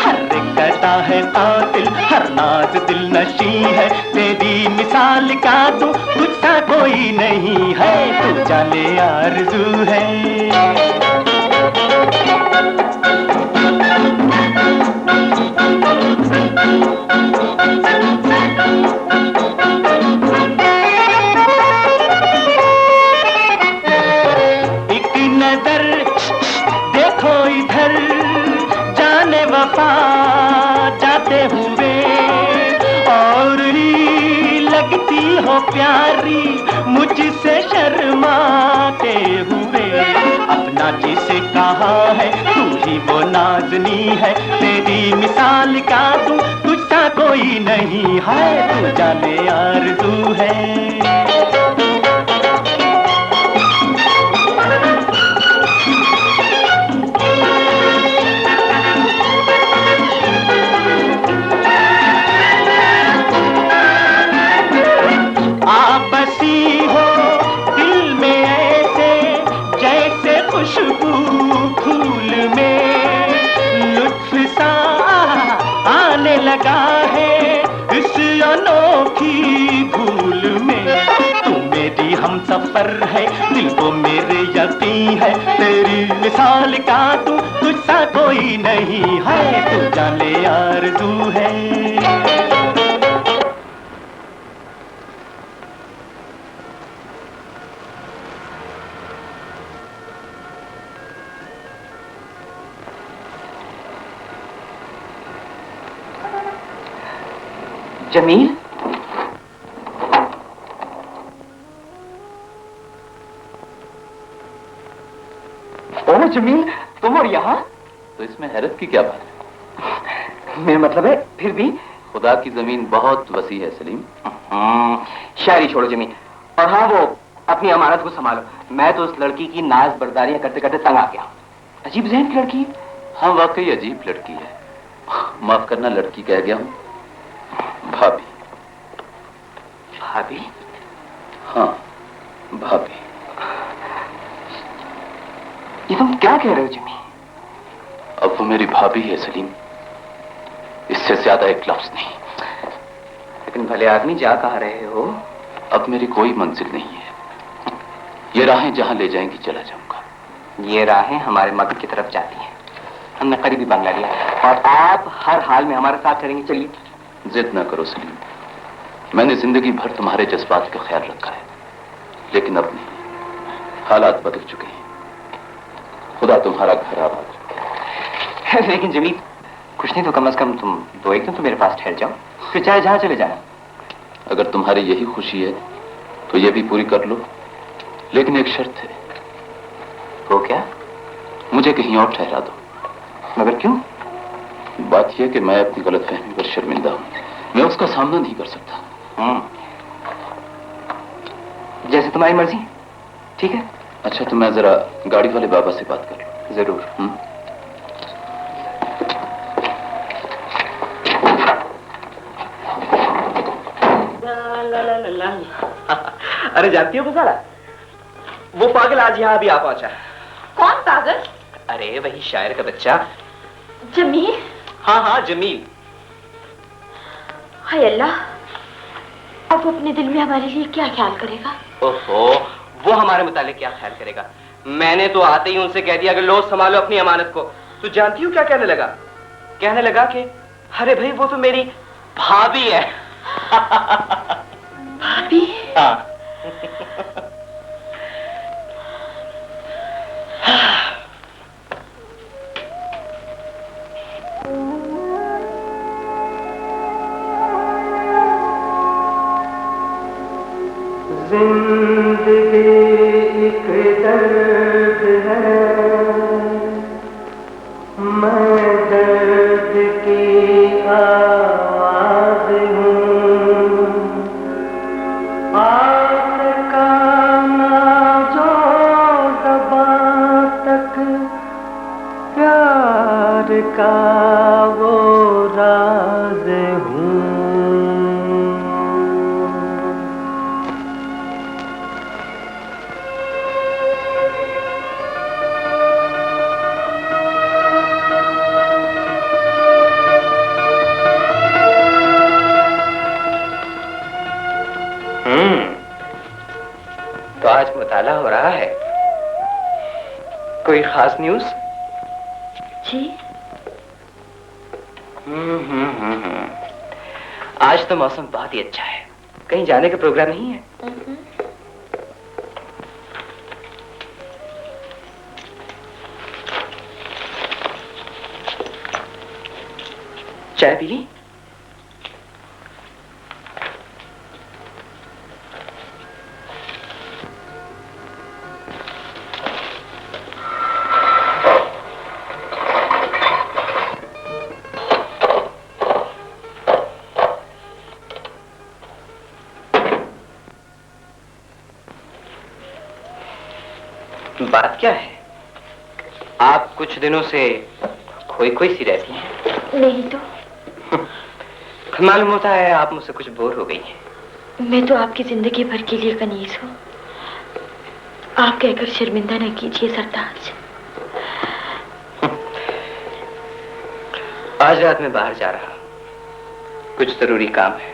हर कदा है कातिल, हर नाज दिल नशी है, तेरी मिसाल का तू तुझसा कोई नहीं है, तू जाने आरज़ू है। जाते हुए और ही लगती हो प्यारी, मुझसे शर्माते हुए, अपना जिसे कहा है तू ही वो नाज़नी है, तेरी मिसाल का तू तुझसा कोई नहीं है, तू जाने आरज़ू है। खुशबू फूल में लुत्फ सा आने लगा है, इस अनोखी भूल में, तू मेरी हम सफर है, दिल को मेरे यकीन है, तेरी मिसाल का तू तुझसा कोई नहीं है, तू जाने आरज़ू है। जमील, ओह जमील, तुम और यहाँ? तो इसमें हैरत की क्या बात है? मेरा मतलब है फिर भी खुदा की जमीन बहुत वसी है सलीम। शायरी छोड़ो जमील, और हाँ वो अपनी अमानत को संभालो। मैं तो उस लड़की की नाज बर्दारियां करते करते तंग आ गया। अजीब ज़हन की लड़की। हाँ वाकई अजीब लड़की है। माफ करना लड़की कह गया हूँ, भाभी। भाभी? हाँ भाभी। ये तुम क्या कह रहे हो जमी? अब वो मेरी भाभी है सलीम, इससे ज्यादा एक लफ्ज नहीं। लेकिन भले आदमी जा कहाँ रहे हो? अब मेरी कोई मंजिल नहीं है, ये राहें जहां ले जाएंगी चला जाऊंगा। ये राहें हमारे मगध की तरफ जाती हैं। हमने करीबी बंगला लिया और आप हर हाल में हमारे साथ चलेंगे। चलिए। जिद ना करो सलीम, मैंने जिंदगी भर तुम्हारे जज्बात का ख्याल रखा है, लेकिन अब नहीं, हालात बदल चुके हैं। खुदा तुम्हारा घर आबाद रखे। लेकिन जमील, कुछ नहीं तो कम से कम तुम 2 एक दिन तो मेरे पास ठहर जाओ, फिर चाहे जहां चले जाना। अगर तुम्हारी यही खुशी है तो ये भी पूरी कर लो, लेकिन एक शर्त है। वो क्या? मुझे कहीं और ठहरा दो। मगर क्यों? बात यह कि मैं अपनी गलतफहमी पर शर्मिंदा हूं, मैं उसका सामना नहीं कर सकता। जैसे तुम्हारी मर्जी। ठीक है। अच्छा तो मैं जरा गाड़ी वाले बाबा से बात कर लूं। जरूर। अरे जानती हो गुजारा, वो पागल आज यहाँ अभी आ पहुंचा। कौन पागल? अरे वही शायर का बच्चा जमील। हाँ हाँ जमील। हाय अल्लाह, अब वो अपने दिल में हमारे लिए क्या ख्याल करेगा? ओहो, वो हमारे मुतालिक क्या ख्याल करेगा? मैंने तो आते ही उनसे कह दिया कि लो संभालो अपनी अमानत को। तो जानती हो क्या कहने लगा? कहने लगा कि अरे भाई वो तो मेरी भाभी है। भाभी? हाँ। जिंदगी एक दर्द है, मैं दर्द की आवाज हूँ। आसका ना जो ज़बां तक प्यार का वो राज हूँ। तो आज मुताला हो रहा है। कोई खास न्यूज़? जी। आज तो मौसम बहुत ही अच्छा है। कहीं जाने का प्रोग्राम नहीं है? चाय पी ली? बात क्या है? आप कुछ दिनों से खोई खोई सी रहती हैं। नहीं तो। मालूम होता है आप मुझसे कुछ बोर हो गई हैं। मैं तो आपकी जिंदगी भर के लिए कनीज हूँ। आप कहकर शर्मिंदा न कीजिए सरताज। आज रात मैं बाहर जा रहा हूँ, कुछ जरूरी काम है।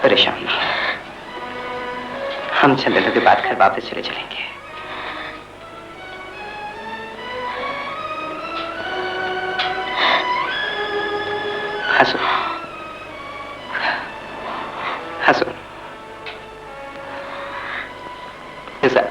परेशान ना हो, हम चंद दिनों के बाद घर वापस चले चलेंगे। हंसो हंसो। ऐसा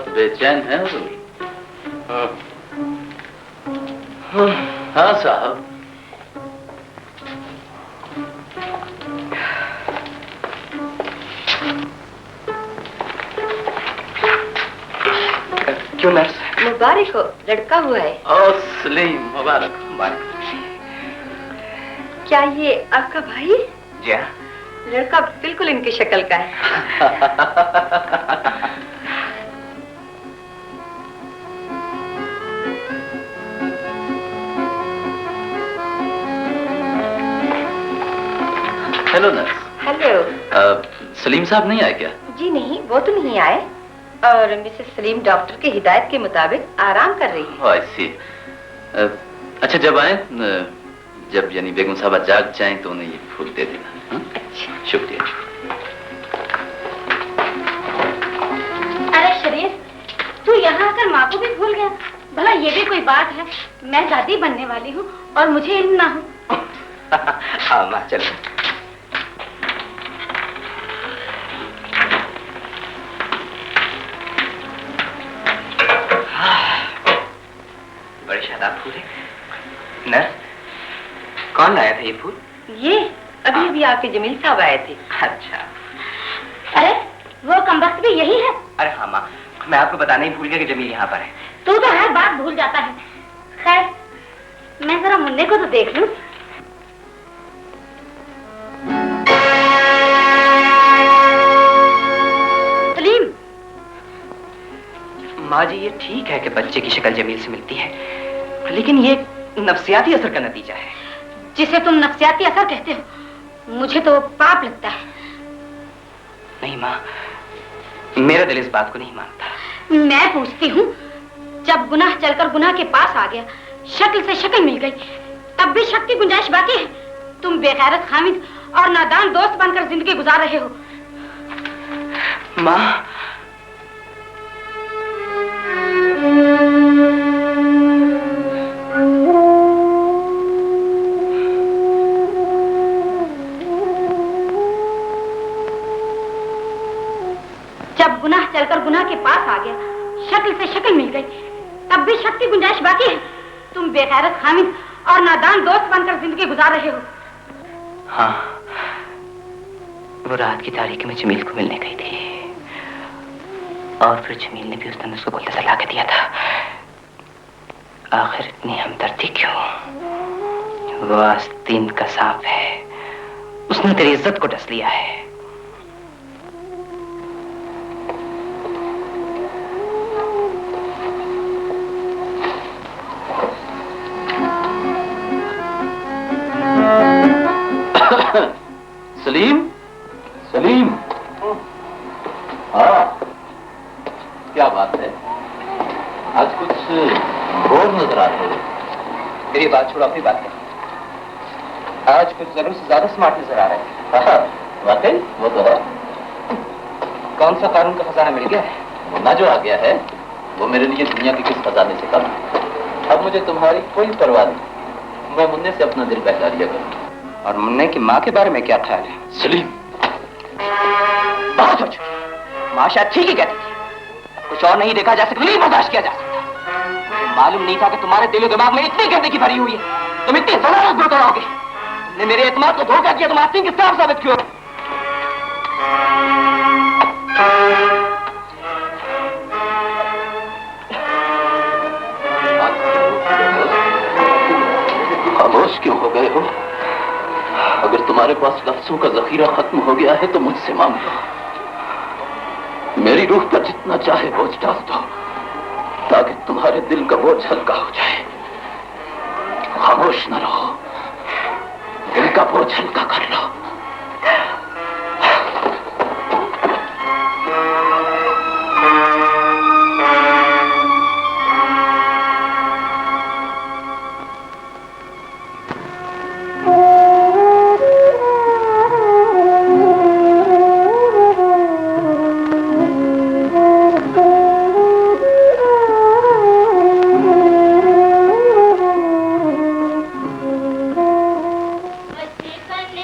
बेचैन है हुजूर? हाँ साहब। क्यों नर्स? मुबारक हो, लड़का हुआ है। और सलीम, मुबारक मुबारक। क्या ये आपका भाई? जी हाँ। लड़का बिल्कुल इनकी शक्ल का है। Hello nurse. हेलो। सलीम साहब नहीं आए क्या? जी नहीं, वो तो नहीं आए, और मिसेस सलीम डॉक्टर की हिदायत के मुताबिक आराम कर रही है। I see। अच्छा, जब आए, जब यानी बेगम साहबा जाग जाएं तो उन्हें ये फूल दे देना। अच्छा। शुक्रिया। अरे शरीफ, तू यहाँ आकर माँ को भी भूल गया। भला ये भी कोई बात है? मैं दादी बनने वाली हूँ और मुझे इल्म ना हो। हाँ माँ, चलो। बड़े शादाब फूल है। नर्स, कौन लाया था ये फूल? ये अभी अभी आके जमील साहब आए थे। अच्छा। अरे वो कमबख्त भी यही है? अरे हाँ माँ, मैं आपको बताना ही भूल गया कि जमील यहाँ पर है। तू तो हर बात भूल जाता है। खैर, मैं जरा मुन्ने को तो देख लूं। सलीम। माँ जी, ये ठीक है कि बच्चे की शक्ल जमील से मिलती है, लेकिन ये नफ्सियाती असर का नतीजा है। जिसे तुम नफ्सियाती असर कहते हो, मुझे तो पाप लगता है। नहीं माँ, मेरा दिल इस बात को नहीं मानता। मैं पूछती हूँ, जब गुनाह चलकर गुनाह के पास आ गया, शक्ल से शक्ल मिल गई, तब भी शक की गुंजाइश बाकी है। तुम बेगैरत हामिद और नादान दोस्त बनकर जिंदगी गुजार रहे हो। माँ, जब गुनाह चलकर गुनाह के पास आ गया, शक्ल से शक्ल मिल गई, तब भी शक की गुंजाइश बाकी है। तुम बेगैरत हामिद और नादान दोस्त बनकर जिंदगी गुजार रहे हो। हाँ, वो रात की तारीख में जमील को मिलने गई थी, और फिर जमील ने भी उस दिन उसको बोलते सलाह के दिया था। आखिर इतनी हमदर्दी क्यों? वो आस्तीन का सांप है, उसने तेरी इज्जत को डस लिया है। सलीम, सलीम। हाँ, क्या बात है? आज कुछ बोर नजर आते हो। मेरी बात छोड़ो, अपनी बात करो। आज कुछ जरूर से ज्यादा स्मार्ट नजर आ रहे हैं। हाँ, वाकई वो तो है। कौन सा कानून का खजाना मिल गया है? मुन्ना जो आ गया है वो मेरे लिए दुनिया के किस खजाने से कम है। अब मुझे तुम्हारी कोई परवाह नहीं, मैं मुन्ने से अपना दिल बहला लिया करूँ। और मुन्ने की माँ के बारे में क्या ख्याल है? सलीम, बहुत हो चुका। माँ शायद ठीक ही कहती थी, कुछ और नहीं देखा जा सकता, नहीं बर्दाश्त किया जा सकता। मालूम नहीं था कि तुम्हारे दिलो दिमाग में इतनी गंदगी भरी हुई है, तुम इतनी जलालत दूर कराओगे। तुमने मेरे एतमाद को धोखा किया, तुम आस्तीन के साफ साबित क्यों? खामोश क्यों हो गए हो? अगर तुम्हारे पास लफ्जों का जखीरा खत्म हो गया है तो मुझसे मांग लो। मेरी रूह पर जितना चाहे बोझ डाल दो ताकि तुम्हारे दिल का बोझ हल्का हो जाए। खामोश न रहो, दिल का बोझ हल्का कर लो। बचपन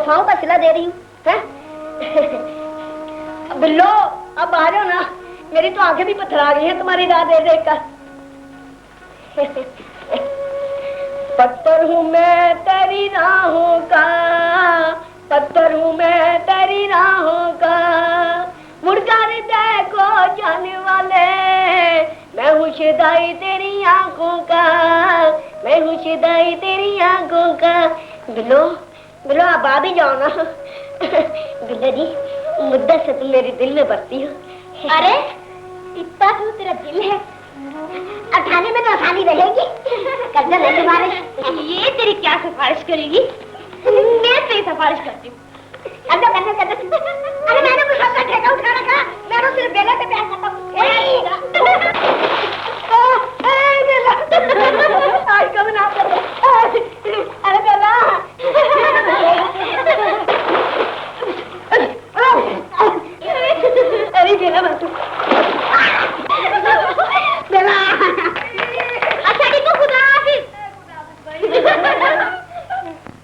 वफाओं का सिला दे रही हूँ। बिल्लो अब आ जाओ ना, मेरी तो आंखें भी पथरा गई हैं तुम्हारी राह देख देख कर। पत्थर हूँ मैं तेरी राहों का, पत्थर हूँ मैं तेरी राहों का, मुड़कर देखो जाने वाले, मैं हूँ शुदाई तेरी आंखों का, मैं हूँ शुदाई तेरी आंखों का। बिल्लो बिल्लो आप आ भी जाओ ना। बिल्लो जी मुद्दत से तुम मेरे दिल में बसती हो। अरे इतना तो तेरा दिल है, अब खाने में तो आसानी रहेगी। कर्जा ले सिफारिश, ये तेरी क्या सिफारिश करेगी? मैं तेरी सिफारिश करती हूँ। अरे मैंने कुछ सबका ठेका उठा रखा, मैं सिर्फ बेला से प्यार करता हूँ। आज कब ना अरे बेला अरे बेला बात बेला अच्छा ठीक है, खुदा हाफिज।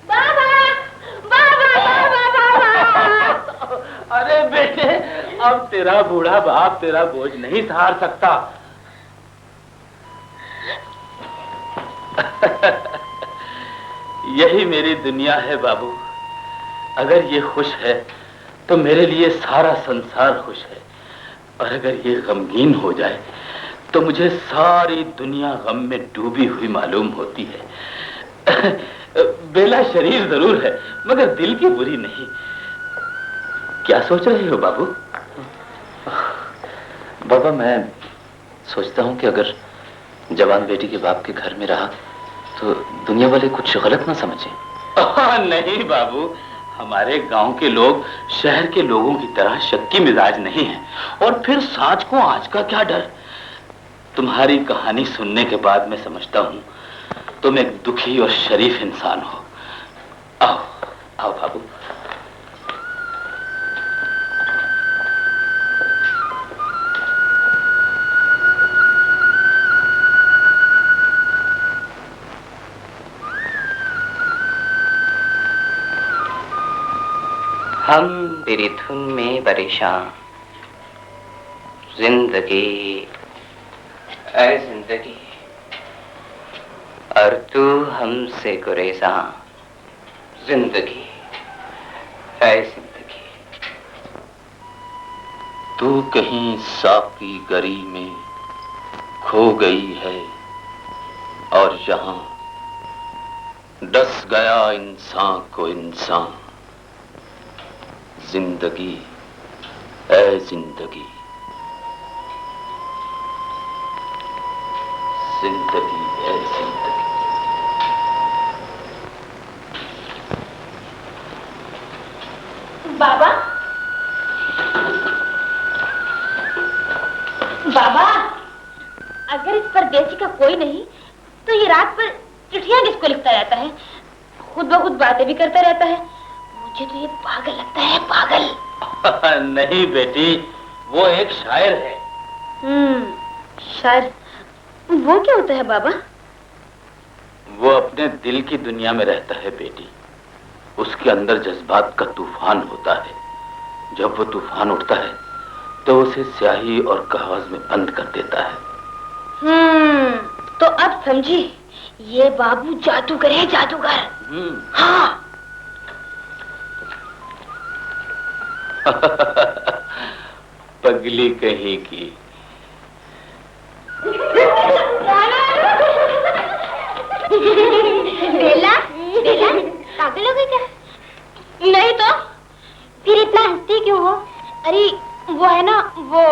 बाबा बाबा बाबा बाबा। अरे बेटे, अब तेरा बूढ़ा बाप तेरा बोझ नहीं सहार सकता। यही मेरी दुनिया है बाबू। अगर ये खुश है तो मेरे लिए सारा संसार खुश है, और अगर ये गमगीन हो जाए तो मुझे सारी दुनिया गम में डूबी हुई मालूम होती है। बेला शरीर जरूर है मगर दिल की बुरी नहीं। क्या सोच रहे हो बाबू? बाबा मैं सोचता हूँ कि अगर जवान बेटी के बाप के घर में रहा तो दुनिया वाले कुछ गलत ना समझें। नहीं बाबू, हमारे गांव के लोग शहर के लोगों की तरह शक्की मिजाज नहीं हैं, और फिर सांच को आंच का क्या डर। तुम्हारी कहानी सुनने के बाद मैं समझता हूं तुम एक दुखी और शरीफ इंसान हो। आओ आओ बाबू। हम तेरी धुन में परेशान, जिंदगी ऐ जिंदगी, और तू हमसे गुरेज़ां, जिंदगी ऐ जिंदगी। तू कहीं साकी गरी में खो गई है, और यहाँ डस गया इंसान को इंसान, जिंदगी ऐ जिंदगी, जिंदगी ऐ जिंदगी। बाबा बाबा, अगर इस परदेसी का कोई नहीं तो ये रात पर चिट्ठियां किसको लिखता रहता है? खुद ब खुद बातें भी करता रहता है। मुझे तो ये पागल लगता है, पागल। नहीं बेटी, वो एक शायर है। शायर? वो क्या होता है बाबा? वो अपने दिल की दुनिया में रहता है बेटी। उसके अंदर जज्बात का तूफान होता है। जब वो तूफान उठता है तो उसे स्याही और कागज में बंद कर देता है। तो अब समझी, ये बाबू जादूगर है, जादूगर। हाँ। पगली कहीं की। बेला, बेला, पागल हो गई क्या? नहीं तो फिर इतना हंसती क्यों हो? अरे वो है ना, वो,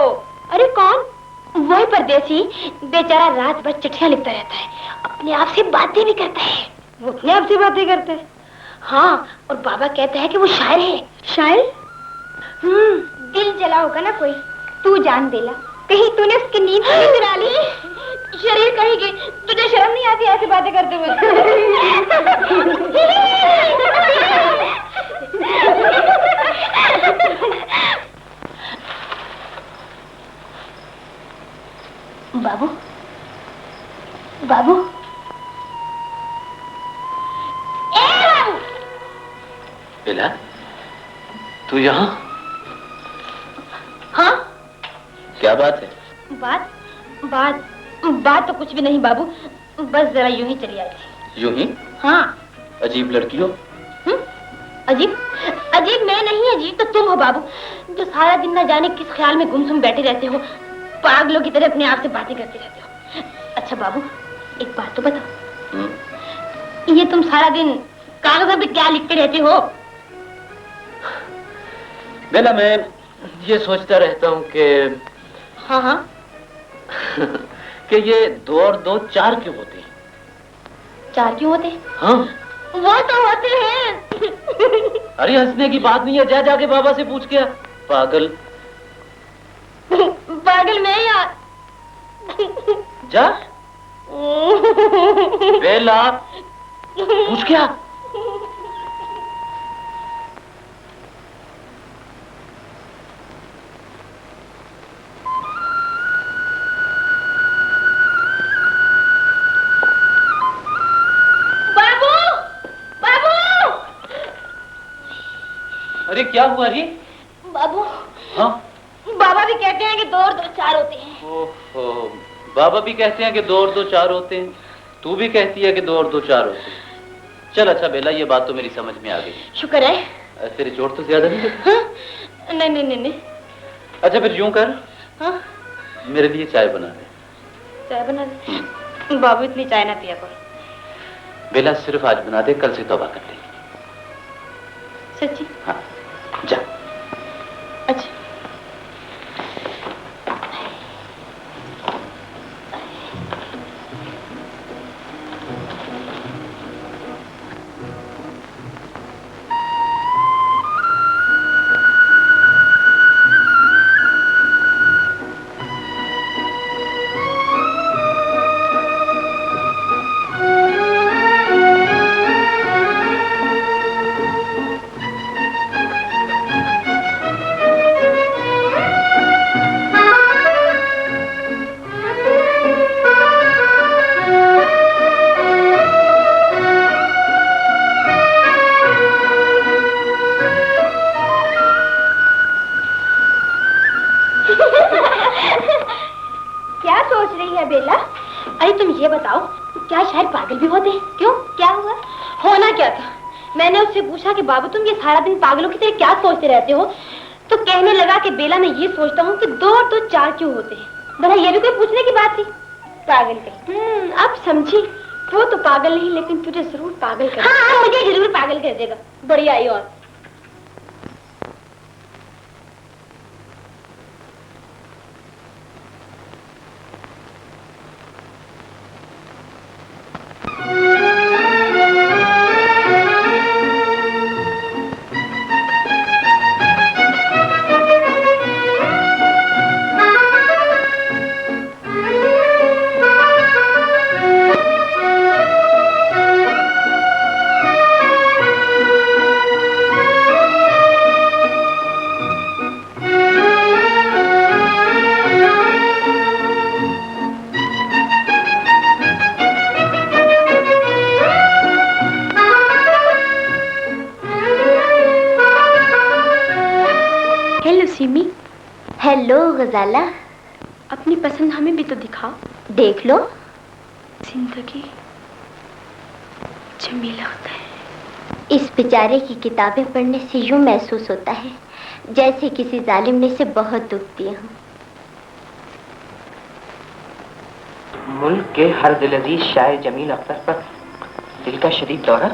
अरे कौन? वही परदेसी, बेचारा रात भर चिट्ठियां लिखता रहता है, अपने आप से बातें भी करता है। वो अपने आप से बातें करता है? हाँ, और बाबा कहता है कि वो शायर है। शायर? दिल जला होगा ना कोई। तू जान बेला, कहीं तूने उसकी नींद तो नहीं चुरा ली? शरीर कहीं गई, तुझे शर्म नहीं आती ऐसी बातें करते हुए? बाबू, बाबू, ए बाबू, बेला, तू यहाँ? हाँ? क्या बात है? बात बात बात तो कुछ भी नहीं बाबू, बस जरा यूं ही चली आई थी। यूं ही? हाँ। अजीब लड़की हो। अजीब? अजीब मैं नहीं, अजीब तो तुम हो बाबू, जो सारा दिन न जाने किस ख्याल में गुमसुम बैठे रहते हो, पागलों की तरह अपने आप से बातें करते रहते हो। अच्छा बाबू, एक बात तो बताओ, ये तुम सारा दिन कागजों पे क्या लिखते रहते हो? बेला, मैं ये सोचता रहता हूँ कि हाँ कि ये 2 और 2 4 क्यों होते हैं? 4 क्यों होते हैं? हाँ, वो तो होते हैं। अरे हंसने की बात नहीं है, जा जाके बाबा से पूछ के आ। पागल। पागल मैं यार। जा। बेला, पूछ के आ। अरे क्या हुआ रे? बाबू। हाँ? बाबा भी कहते हैं कि 2 और 2 4 होते हैं। ओहो, बाबा भी कहते हैं कि 2 और 2 4 होते हैं, तू भी कहती है कि 2 और 2 4 होते हैं। चल अच्छा बेला, ये बात तो मेरी समझ में आ गई। शुक्र है। तेरे चोट तो ज्यादा नहीं? हाँ? नहीं। अच्छा फिर यूं कर, हाँ? मेरे लिए चाय बना दे। चाय बना दे? बाबू इतनी चाय ना पिया करो। बेला सिर्फ आज बना दे, कल से तौबा कर ले। सच्ची? हाँ, जा। अच्छा। कि बाबू तुम ये सारा दिन पागलों की तरह क्या सोचते रहते हो, तो कहने लगा कि बेला मैं ये सोचता हूँ कि 2 और 2 4 क्यों होते हैं। भला ये भी कोई पूछने की बात थी? पागल कहीं। अब समझी, वो तो पागल नहीं लेकिन तुझे जरूर पागल कर। हाँ, मुझे जरूर पागल कर देगा। बढ़िया आई। और हेलो गजाला, अपनी पसंद हमें भी तो दिखाओ। देख लो। जिंदगी जमीला होता है। इस बेचारे की किताबें पढ़ने से यूं महसूस होता है जैसे किसी जालिम ने से बहुत दुख दिया हूं। मुल्क के हर दिल अजीज शायर जमील अख्तर पर दिल का शदीद दौरा।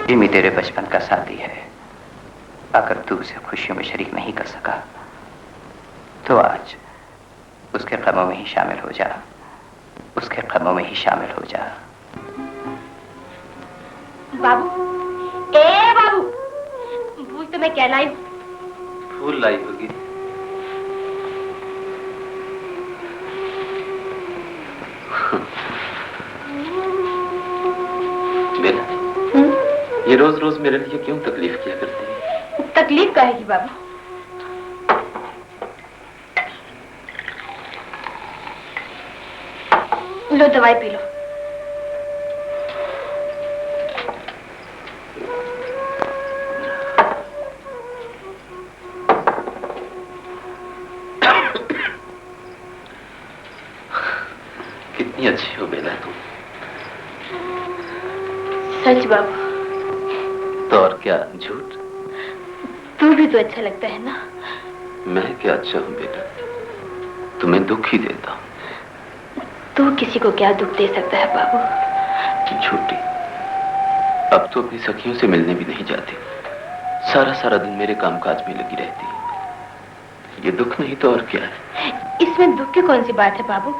जिमी तेरे बचपन का साथी है, अगर तू उसे खुशियों में शरीक नहीं कर सका तो आज उसके क़दमों में ही शामिल हो जा, उसके क़दमों में ही शामिल हो जा। बाबू, ए बाबू, फूल तो मैं क्या लाई हूँ? फूल लाई होगी। बेला, ये रोज रोज मेरे लिए क्यों तकलीफ किया करती है? तकलीफ काहे की बाबू? लो दवाई पी लो। कितनी अच्छी हो बेला तुम। सच बाबू। तो और क्या झूठ? तू भी तो अच्छा लगता है ना। मैं क्या अच्छा हूं बेटा, तुम्हें दुख ही देता हूं। तू किसी को क्या दुख दे सकता है बाबू? झूठी, अब तो अपनी सखियों से मिलने भी नहीं जाती, सारा सारा दिन मेरे कामकाज में लगी रहती है। ये दुख नहीं तो और क्या है? इसमें दुख की कौन सी बात है बाबू?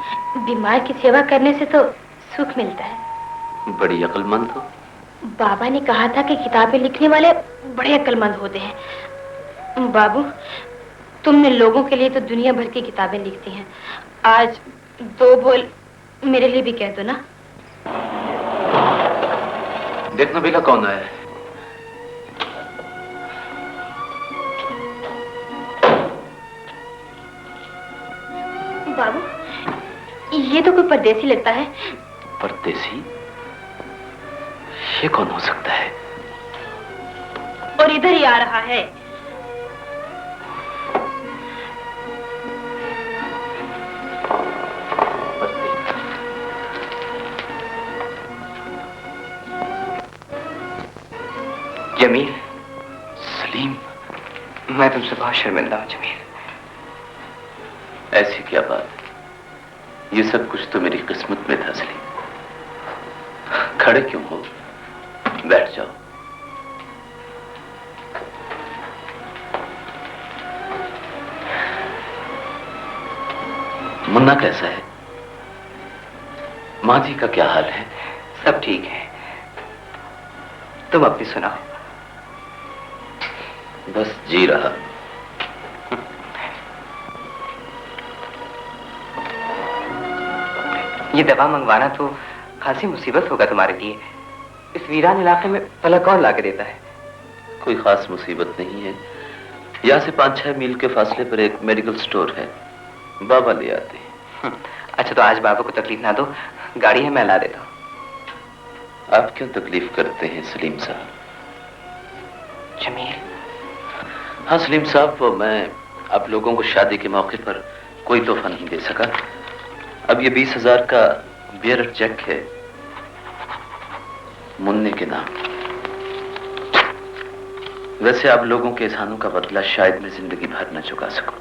बीमार की सेवा करने से तो सुख मिलता है। बड़ी अक्लमंद हो। बाबा ने कहा था कि किताबें लिखने वाले बड़े अक्लमंद होते हैं। बाबू, तुमने लोगों के लिए तो दुनिया भर की किताबें लिखती हैं। आज 2 बोल मेरे लिए भी कह दो ना। देखना बेला कौन आया है। बाबू, ये तो कोई परदेसी लगता है। परदेसी? ये कौन हो सकता है? और इधर ही आ रहा है। जमील। सलीम। मैं तुमसे बहुत शर्मिंदा हूं जमील। ऐसी क्या बात? ये सब कुछ तो मेरी किस्मत में था सलीम। खड़े क्यों हो? बैठ जाओ। मुन्ना कैसा है? माँ जी का क्या हाल है? सब ठीक है। तुम अपनी सुनाओ। बस जी रहा। ये दवा मंगवाना तो खासी मुसीबत होगा तुम्हारे लिए। इस वीरान इलाके में भला कौन लाके देता है? कोई खास मुसीबत नहीं है। यहाँ से 5-6 मील के फासले पर एक मेडिकल स्टोर है, बाबा ले आते हैं। अच्छा, तो आज बाबा को तकलीफ ना दो, गाड़ी है मैं ला देता हूँ। आप क्यों तकलीफ करते हैं सलीम साहब? जमील। हाँ सलीम साहब, मैं आप लोगों को शादी के मौके पर कोई तोहफा नहीं दे सका। अब ये 20,000 का बियर चेक है मुन्ने के नाम। वैसे आप लोगों के एहसानों का बदला शायद मैं जिंदगी भर न चुका सकूं।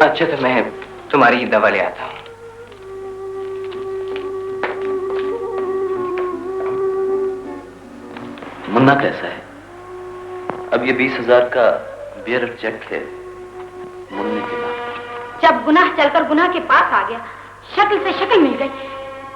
अच्छा, तो मैं तुम्हारी दवा ले आता हूँ। मुन्ना कैसा है? अब ये 20,000 का बियर चेक है मुन्ने के नाम। जब गुनाह चलकर गुनाह के पास आ गया, शक्ल से शक्ल मिल गई,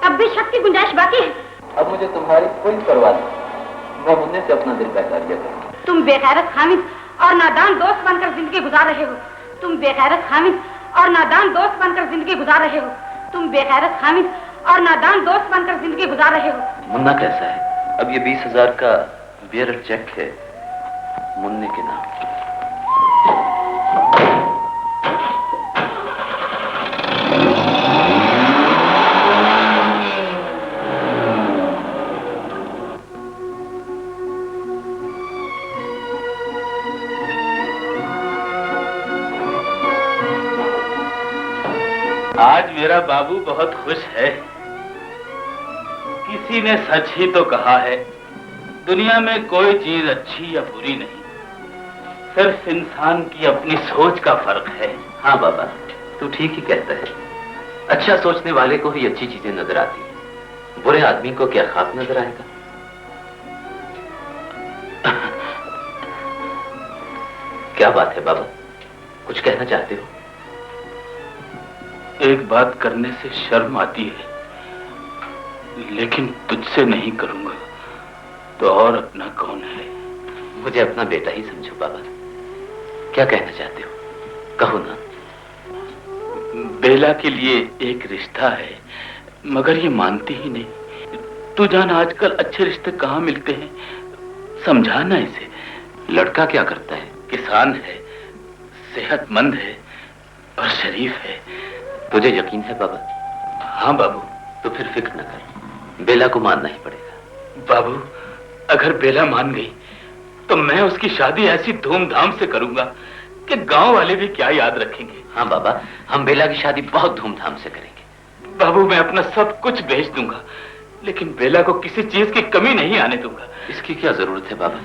तब भी शक की गुंजाइश बाकी है। अब मुझे तुम्हारी कोई परवाह नहीं, मैं मुन्ने से अपना दिल बहला दिया करूंगा। तुम बेगैरत हामिद और नादान दोस्त बनकर जिंदगी गुजार रहे हो। तुम बेगैरत हामिद और नादान दोस्त बनकर जिंदगी गुजार रहे हो। तुम बेगैरत हामिद और नादान दोस्त बनकर जिंदगी गुजार रहे हो। मुन्ना कैसा है? अब ये 20,000 का बियर चेक है मुन्ने के नाम। आज मेरा बाबू बहुत खुश है। किसी ने सच ही तो कहा है, दुनिया में कोई चीज अच्छी या बुरी नहीं, सिर्फ इंसान की अपनी सोच का फर्क है। हाँ बाबा, तू ठीक ही कहता है। अच्छा सोचने वाले को ही अच्छी चीजें नजर आती हैं, बुरे आदमी को क्या ख्वाब नजर आएगा? क्या बात है बाबा, कुछ कहना चाहते हो? एक बात करने से शर्म आती है, लेकिन तुझसे नहीं करूंगा तो और अपना कौन है? मुझे अपना बेटा ही समझो बाबा। क्या कहना चाहते हो, कहो ना। बेला के लिए एक रिश्ता है, मगर ये मानती ही नहीं। तू जान आजकल अच्छे रिश्ते कहाँ मिलते हैं, समझाना इसे। लड़का क्या करता है? किसान है, सेहतमंद है और शरीफ है। तुझे यकीन है बाबा? हाँ बाबू। तो फिर फिक्र न कर, बेला को मानना ही पड़ेगा। बाबू, अगर बेला मान गई तो मैं उसकी शादी ऐसी धूमधाम से करूंगा कि गांव वाले भी क्या याद रखेंगे। हाँ बाबा, हम बेला की शादी बहुत धूमधाम से करेंगे। बाबू, मैं अपना सब कुछ बेच दूंगा, लेकिन बेला को किसी चीज की कमी नहीं आने दूंगा। इसकी क्या जरूरत है बाबा?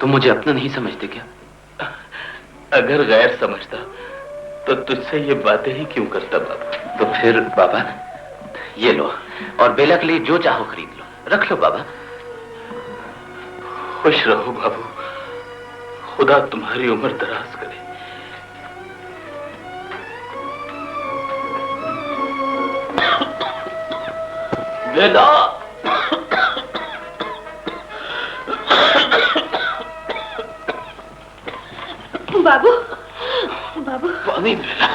तुम मुझे अपना नहीं समझते क्या? अगर गैर समझता तो तुझसे ये बातें ही क्यों करता बाबा? तो फिर बाबा ये लो, और बेला के लिए जो चाहो खरीद लो, रख लो बाबा। खुश रहो बाबू, खुदा तुम्हारी उम्र दराज करे। बेला, बाबू, बाबू, पानी बेला।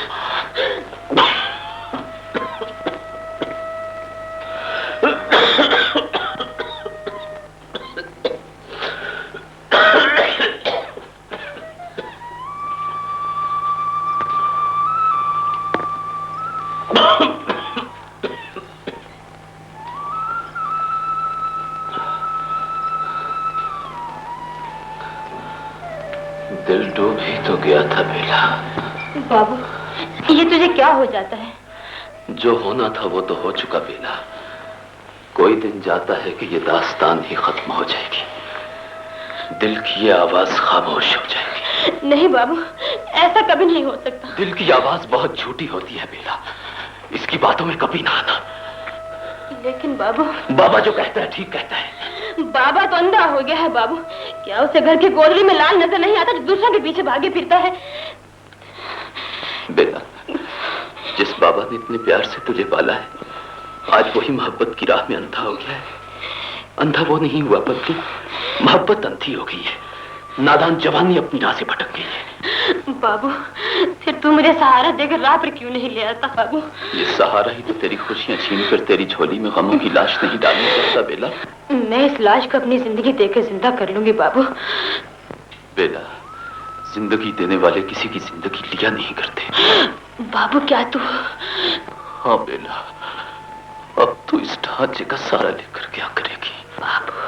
दिल डूब ही तो गया था बेला। बाबू, ये तुझे क्या हो जाता है? जो होना था वो तो हो चुका बेला। कोई दिन जाता है कि ये दास्तान ही खत्म हो जाएगी, दिल की ये आवाज खामोश हो जाएगी। नहीं बाबू, ऐसा कभी नहीं हो सकता। दिल की आवाज बहुत झूठी होती है बेला, इसकी बातों में कभी ना आना। लेकिन बाबू, बाबा जो कहता है ठीक कहता है। बाबा तो अंधा हो गया है बाबू। क्या उसे घर की गोदरी में लाल नजर नहीं आता जो दूसरों के पीछे भागे फिरता है? बेला, जिस बाबा ने इतने प्यार से तुझे पाला है, आज वही मोहब्बत की राह में अंधा हो गया है। अंधा वो नहीं हुआ बल्कि मोहब्बत अंधी हो गई है। नादान जवानी अपनी राह से भटक गई है। बाबू, फिर तू मुझे सहारा देकर राह पर क्यों नहीं ले आता बाबू? ये सहारा ही तो तेरी खुशियां छीनकर तेरी झोली में गमों की लाश नहीं डालने सकता बेला। मैं इस लाश को अपनी जिंदगी देकर जिंदा कर लूंगी बाबू। बेला, जिंदगी देने वाले किसी की जिंदगी लिया नहीं करते। बाबू, क्या तू? हाँ बेला, अब तू इस ढांचे का सहारा लेकर क्या करेगी? बाबू,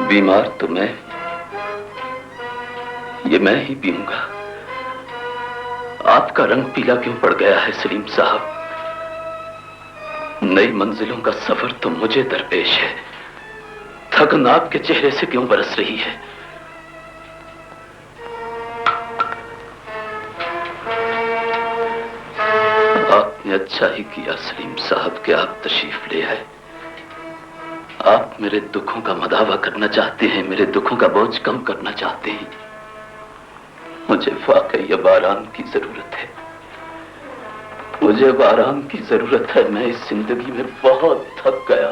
बीमार तो मैं, ये मैं ही पीऊंगा। आपका रंग पीला क्यों पड़ गया है सलीम साहब? नई मंजिलों का सफर तो मुझे दरपेश है, थकन आपके चेहरे से क्यों बरस रही है? आपने अच्छा ही किया सलीम साहब कि आप तशरीफ ले आए। आप मेरे दुखों का मदावा करना चाहते हैं, मेरे दुखों का बोझ कम करना चाहते हैं। मुझे वाकई अब आराम की जरूरत है, मुझे अब आराम की जरूरत है। मैं इस जिंदगी में बहुत थक गया,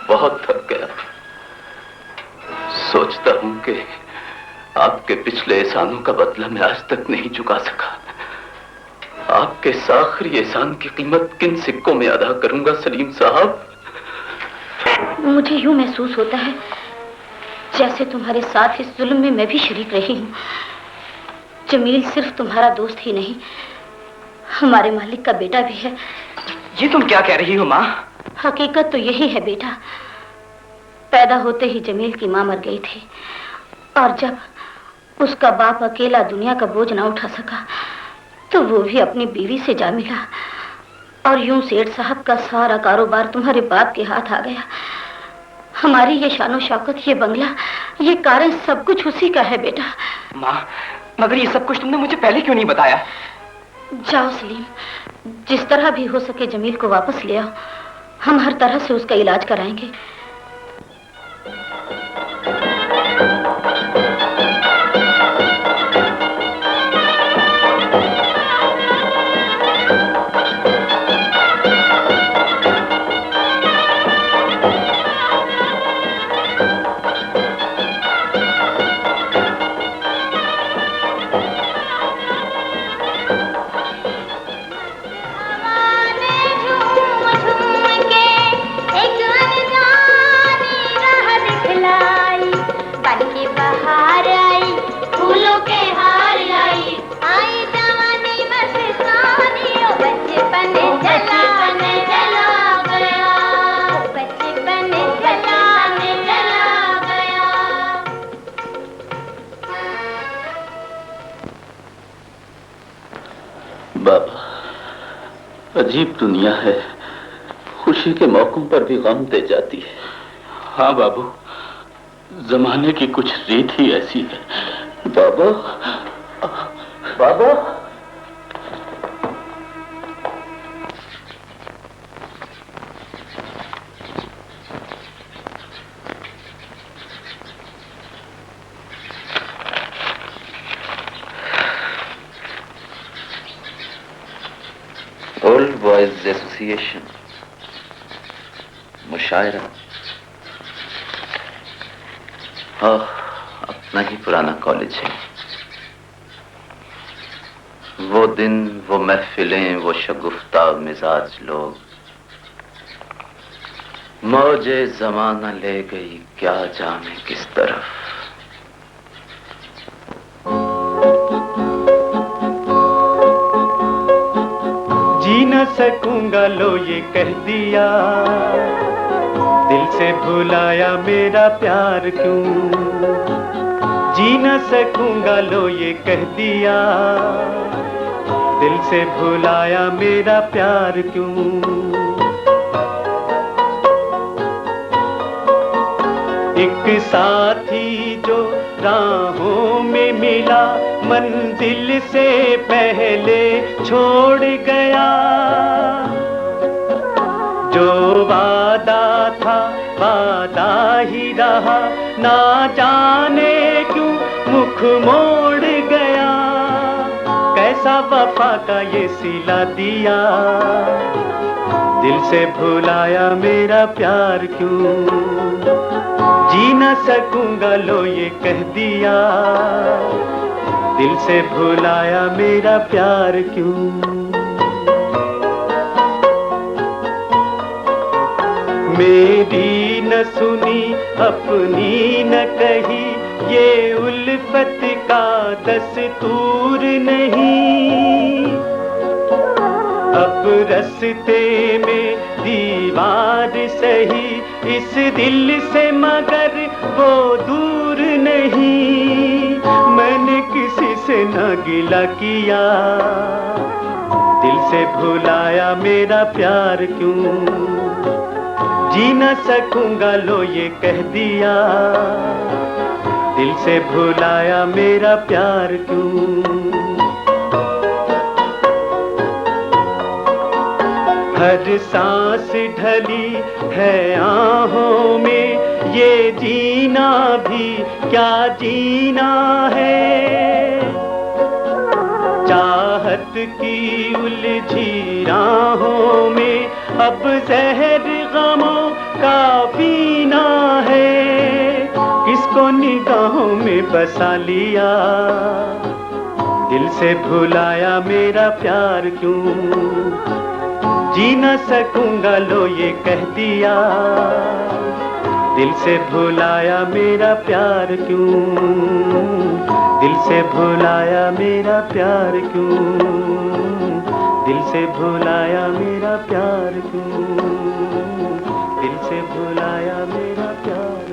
बहुत थक गया। सोचता हूं कि आपके पिछले एहसानों का बदला मैं आज तक नहीं चुका सका। आपके इस आखिरी एहसान की कीमत किन सिक्कों में अदा करूंगा सलीम साहब? मुझे यूं महसूस होता है जैसे तुम्हारे साथ इस जुल्म में मैं भी शरीक रही हूं। जमील सिर्फ तुम्हारा दोस्त ही नहीं, हमारे मालिक का बेटा भी है। ये तुम क्या कह रही हो माँ? हकीकत तो यही है बेटा। पैदा होते ही जमील की माँ मर गई थी और जब उसका बाप अकेला दुनिया का बोझ ना उठा सका तो वो भी अपनी बीवी से जा मिला और यूं सेठ साहब का सारा कारोबार तुम्हारे बाप के हाथ आ गया। हमारी ये शानो शौकत, ये बंगला, ये कारण सब कुछ उसी का है बेटा। माँ, मगर ये सब कुछ तुमने मुझे पहले क्यों नहीं बताया? जाओ सलीम, जिस तरह भी हो सके जमील को वापस ले आओ। हम हर तरह से उसका इलाज कराएंगे। अजीब दुनिया है, खुशी के मौकों पर भी गम दे जाती है। हाँ बाबू, जमाने की कुछ रीत ही ऐसी है। बाबा, बाबा, ओल्ड बॉयज एसोसिएशन, मुशायरा, हाँ, अपना ही पुराना कॉलेज है। वो दिन, वो महफिलें, वो शगुफ्ता मिजाज लोग, मौजे जमाना ले गई क्या जाने किस तरफ। जी न सकूंगा लो ये कह दिया, दिल से भुलाया मेरा प्यार क्यों। जी न सकूंगा लो ये कह दिया, दिल से भुलाया मेरा प्यार क्यों। एक साथी जो राहों में मिला, मंजिल से पहले छोड़ गया। जो वादा था वादा ही रहा, ना जाने क्यों मुख मोड़ गया। कैसा वफा का ये सिला दिया, दिल से भुलाया मेरा प्यार क्यों। जी न सकूंगा लो ये कह दिया, दिल से भुलाया मेरा प्यार क्यों। मेरी न सुनी अपनी न कही, ये उल्फत का दस्तूर नहीं। अब रस्ते में दीवार सही, इस दिल से मगर वो दूर नहीं। मैंने किसी से न गिला किया, दिल से भुलाया मेरा प्यार क्यों। जी न सकूंगा लो ये कह दिया, दिल से भुलाया मेरा प्यार क्यों। हर सांस ढली है आहों में, ये जीना भी क्या जीना है। चाहत की उलझी राहों में अब जहर गमों का पीना है। किसको निगाहों में बसा लिया, दिल से भुलाया मेरा प्यार क्यों। जी न सकूंगा लो ये कह दिया, दिल से भुलाया मेरा प्यार क्यों। दिल से भुलाया मेरा प्यार क्यों। दिल से भुलाया मेरा प्यार क्यों। दिल से भुलाया मेरा प्यार।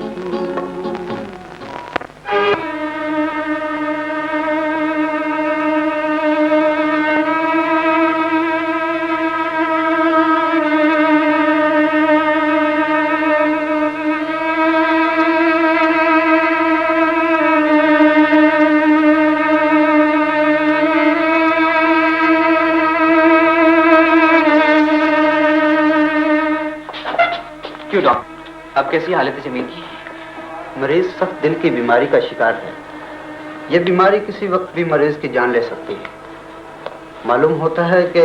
अब कैसी हालत है जमीन की? मरीज सख्त दिल की बीमारी का शिकार है। यह बीमारी किसी वक्त भी मरीज की जान ले सकती है। मालूम होता है कि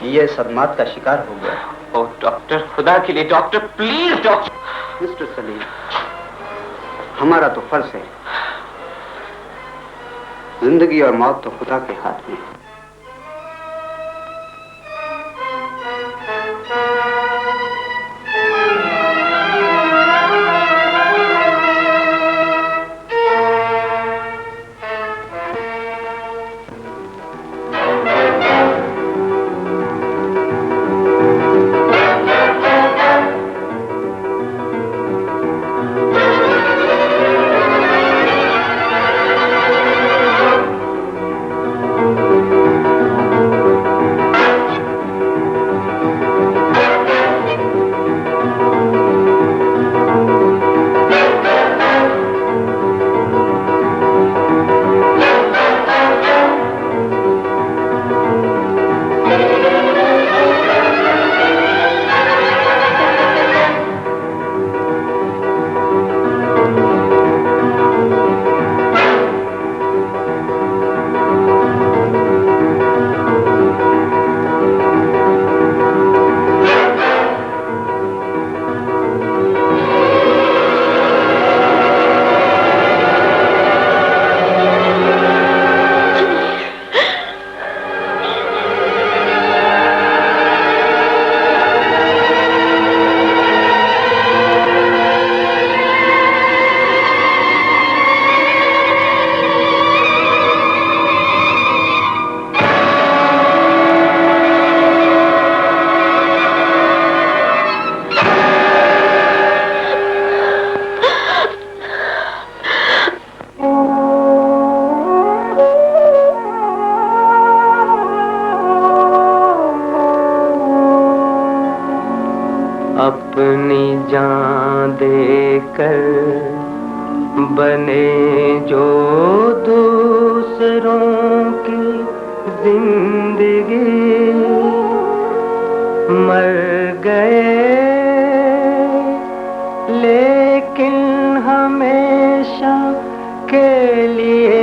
यह सदमात का शिकार हो गया। ओह डॉक्टर, खुदा के लिए doctor, please doctor. Mister Salim, हमारा तो फर्ज है। जिंदगी और मौत तो खुदा के हाथ में है। अपनी जान देकर बने जो दूसरों की जिंदगी, मर गए लेकिन हमेशा के लिए